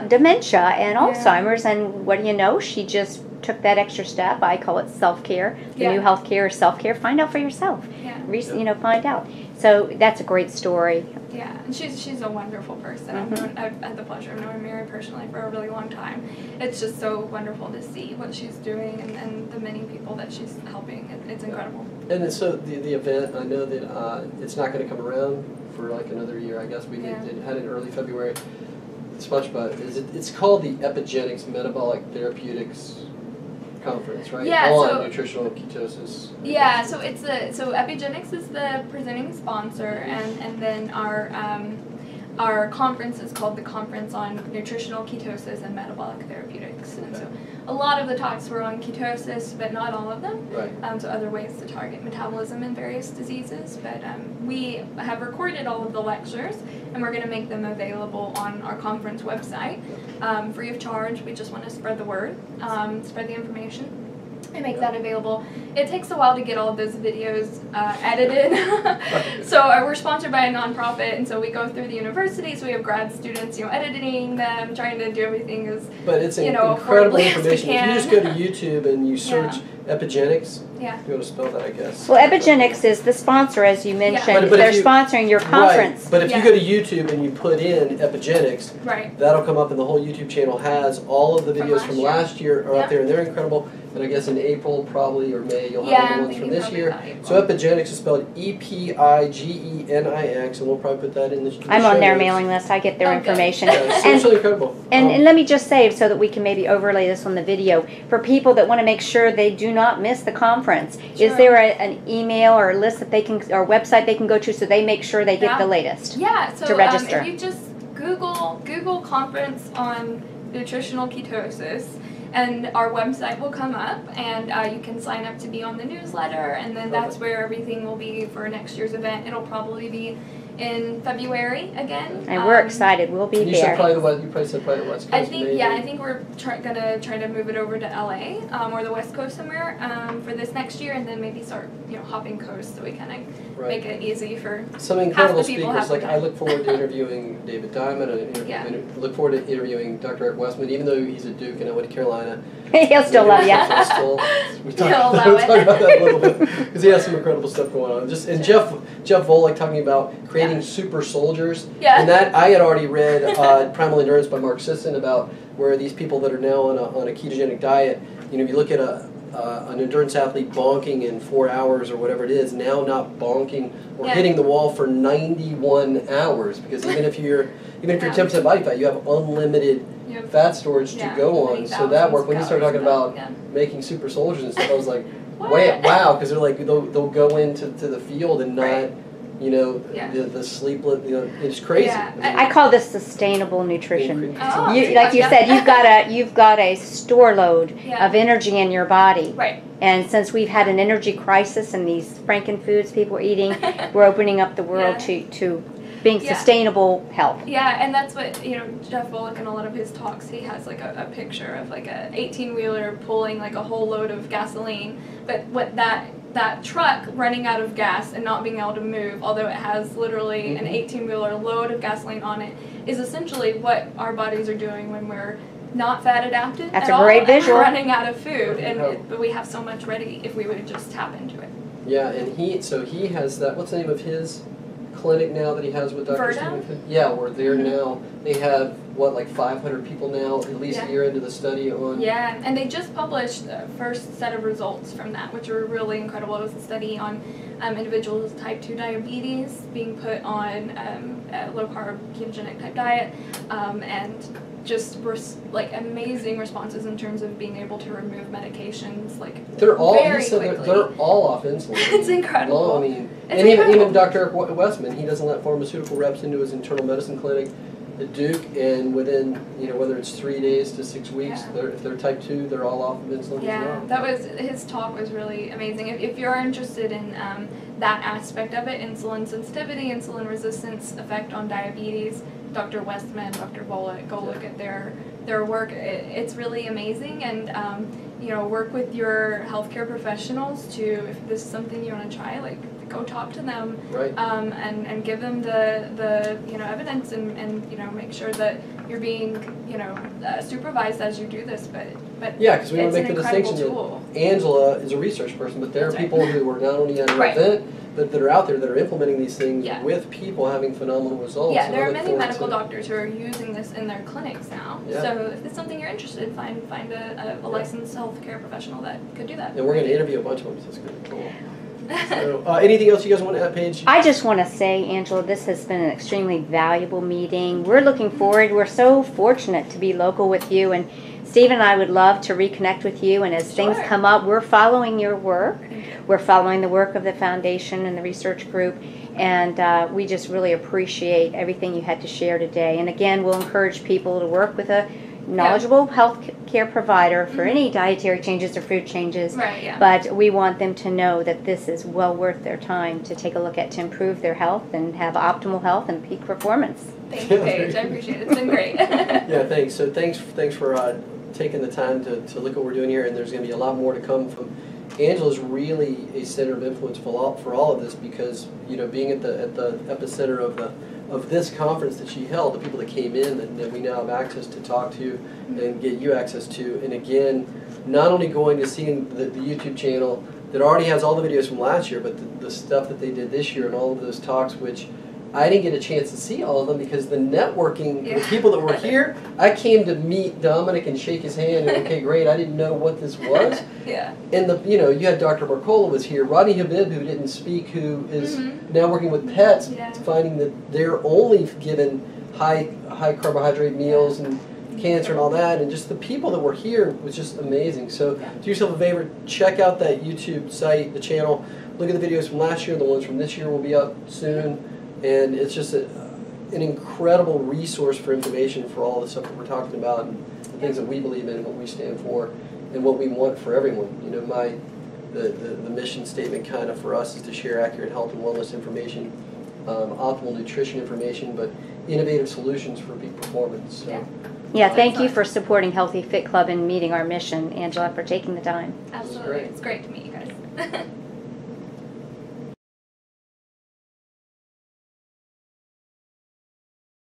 dementia and Alzheimer's, and what do you know? She just took that extra step. I call it self-care. The new healthcare is self-care. Find out for yourself. Find out. So that's a great story. Yeah, and she's a wonderful person. I've had the pleasure of knowing Mary personally for a really long time. It's just so wonderful to see what she's doing and the many people that she's helping. It's incredible. And so the event, I know that it's not going to come around for like another year. I guess we had it in early February. It's much about it's called the Exogenous Metabolic Therapeutics Conference, right? Yeah, on nutritional ketosis. Yeah, so it's Exogenous is the presenting sponsor, and then our conference is called the Conference on Nutritional Ketosis and Metabolic Therapeutics. And so a lot of the talks were on ketosis, but not all of them. Right. So other ways to target metabolism in various diseases. But we have recorded all of the lectures, and we're going to make them available on our conference website, free of charge. We just want to spread the word, spread the information, and make that available. It takes a while to get all of those videos edited. So we're sponsored by a nonprofit, and so we go through the universities. We have grad students, editing them, trying to do everything as incredible information. If you just go to YouTube and you search Exogenous, you want to spell that, I guess. Well, Exogenous is the sponsor, as you mentioned. But they're sponsoring your conference. Right. But if you go to YouTube and you put in Exogenous, right, that'll come up, and the whole YouTube channel has all of the videos from last year are up there, and they're incredible. And I guess in April, probably, or May, you'll have the ones from this year. So Exogenous is spelled EPIGENIX, and we'll probably put that in the show. I'm on their mailing list. I get their information. Yeah, so it's really incredible. And let me just say, so that we can maybe overlay this on the video, for people that want to make sure they do not miss the conference, is there an email or a list that they can, or website they can go to, so they make sure they get the latest? Yeah, so to register. If you just Google conference on nutritional ketosis, and our website will come up, and you can sign up to be on the newsletter, and then that's where everything will be for next year's event. It'll probably be in February again. And we're excited. We'll be there. You said probably said the West Coast. I think we're gonna try to move it over to LA or the West Coast somewhere for this next year, and then maybe start hopping coast, so we kind of make it easy for some incredible speakers. Like I look forward to interviewing David Diamond. I look forward to interviewing Dr. Eric Westman, even though he's a Duke and I went to Carolina. He'll still love you. We talk about that a little bit because he has some incredible stuff going on. And Jeff Volek talking about creating super soldiers. Yeah. And that I had already read Primal Endurance by Mark Sisson about where these people that are now on a ketogenic diet. If you look at an endurance athlete bonking in 4 hours or whatever it is, now not bonking or hitting the wall for 91 hours, because even if you're 10% body fat, you have unlimited fat storage to go on. So that worked. When you started talking about making super soldiers and stuff, I was like, What? wow, because they're like they'll go into the field and not. Right. You know, Yeah. the sleepless, you know, it's crazy. Yeah. I call this sustainable nutrition. Oh, Like you said, you've got a store load Yeah. of energy in your body. Right. And since we've had an energy crisis and these frankenfoods people are eating, we're opening up the world to being sustainable health. Yeah, and that's what, Jeff Bullock in a lot of his talks, he has like a picture of like a 18-wheeler pulling like a whole load of gasoline, but what that truck running out of gas and not being able to move, although it has literally an 18-wheeler load of gasoline on it, is essentially what our bodies are doing when we're not fat adapted. That's at a great all, visual. And running out of food, but we have so much ready if we would just tap into it. Yeah, and he has that. What's the name of his clinic now that he has with Dr. Verda? Stephen? Yeah, we're there now. They have like 500 people now, at least a year into the study on. Yeah, and they just published the first set of results from that, which were really incredible. It was a study on individuals with type 2 diabetes being put on a low-carb ketogenic type diet, and just like amazing responses in terms of being able to remove medications they're all very quickly. they're all off insulin. It's incredible. Well, I mean, It's and incredible. even Dr. Eric Westman, he doesn't let pharmaceutical reps into his internal medicine clinic at Duke, and within whether it's 3 days to 6 weeks, if they're type 2, they're all off of insulin as well. That was his talk was really amazing. If you're interested in that aspect of it, insulin sensitivity, insulin resistance, effect on diabetes, Dr. Westman, Dr. Bullock, go look at their work. It's really amazing, and work with your healthcare professionals to, if this is something you want to try, go talk to them, Right. and give them the evidence, and make sure that you're being supervised as you do this. But Yeah, because we want to make the incredible distinction tool. that Angela is a research person, but there are That's right. people who are not only at an Right. event, but that are out there that are implementing these things Yeah. with people having phenomenal results. Yeah, and there I are look many forward medical to- doctors who are using this in their clinics now. Yeah. So if it's something you're interested in, find a licensed healthcare professional that could do that. And we're going to interview a bunch of them, so it's going to be cool. So, anything else you guys want to add, Paige? I just want to say, Angela, this has been an extremely valuable meeting. We're looking forward. We're so fortunate to be local with you, and Steve and I would love to reconnect with you. And as things come up, we're following your work. We're following the work of the foundation and the research group, and we just really appreciate everything you had to share today. And again, we'll encourage people to work with a knowledgeable health care provider for any dietary changes or food changes. Right, yeah. But we want them to know that this is well worth their time to take a look at to improve their health and have optimal health and peak performance. Thank you, Paige. I appreciate it. It's been great. Yeah, thanks. So thanks for taking the time to look at what we're doing here, and there's going to be a lot more to come from. Angela's really a center of influence for all of this, because being at the epicenter of this conference that she held, the people that came in that we now have access to talk to and get you access to, and again, not only going to see the YouTube channel that already has all the videos from last year, but the stuff that they did this year and all of those talks, which I didn't get a chance to see all of them because the networking, the people that were here, I came to meet Dominic and shake his hand and okay, great, I didn't know what this was. Yeah. And you had Dr. Mercola was here, Rodney Habib, who didn't speak, who is now working with pets, finding that they're only given high carbohydrate meals and cancer and all that, and just the people that were here was just amazing. So do yourself a favor, check out that YouTube site, the channel, look at the videos from last year, the ones from this year will be up soon. And it's just an incredible resource for information for all the stuff that we're talking about and the things that we believe in and what we stand for and what we want for everyone. The mission statement kind of for us is to share accurate health and wellness information, optimal nutrition information, but innovative solutions for peak performance. So. Yeah, thank you for supporting Healthy Fit Club and meeting our mission, Angela, for taking the time. Absolutely. It's great to meet you guys.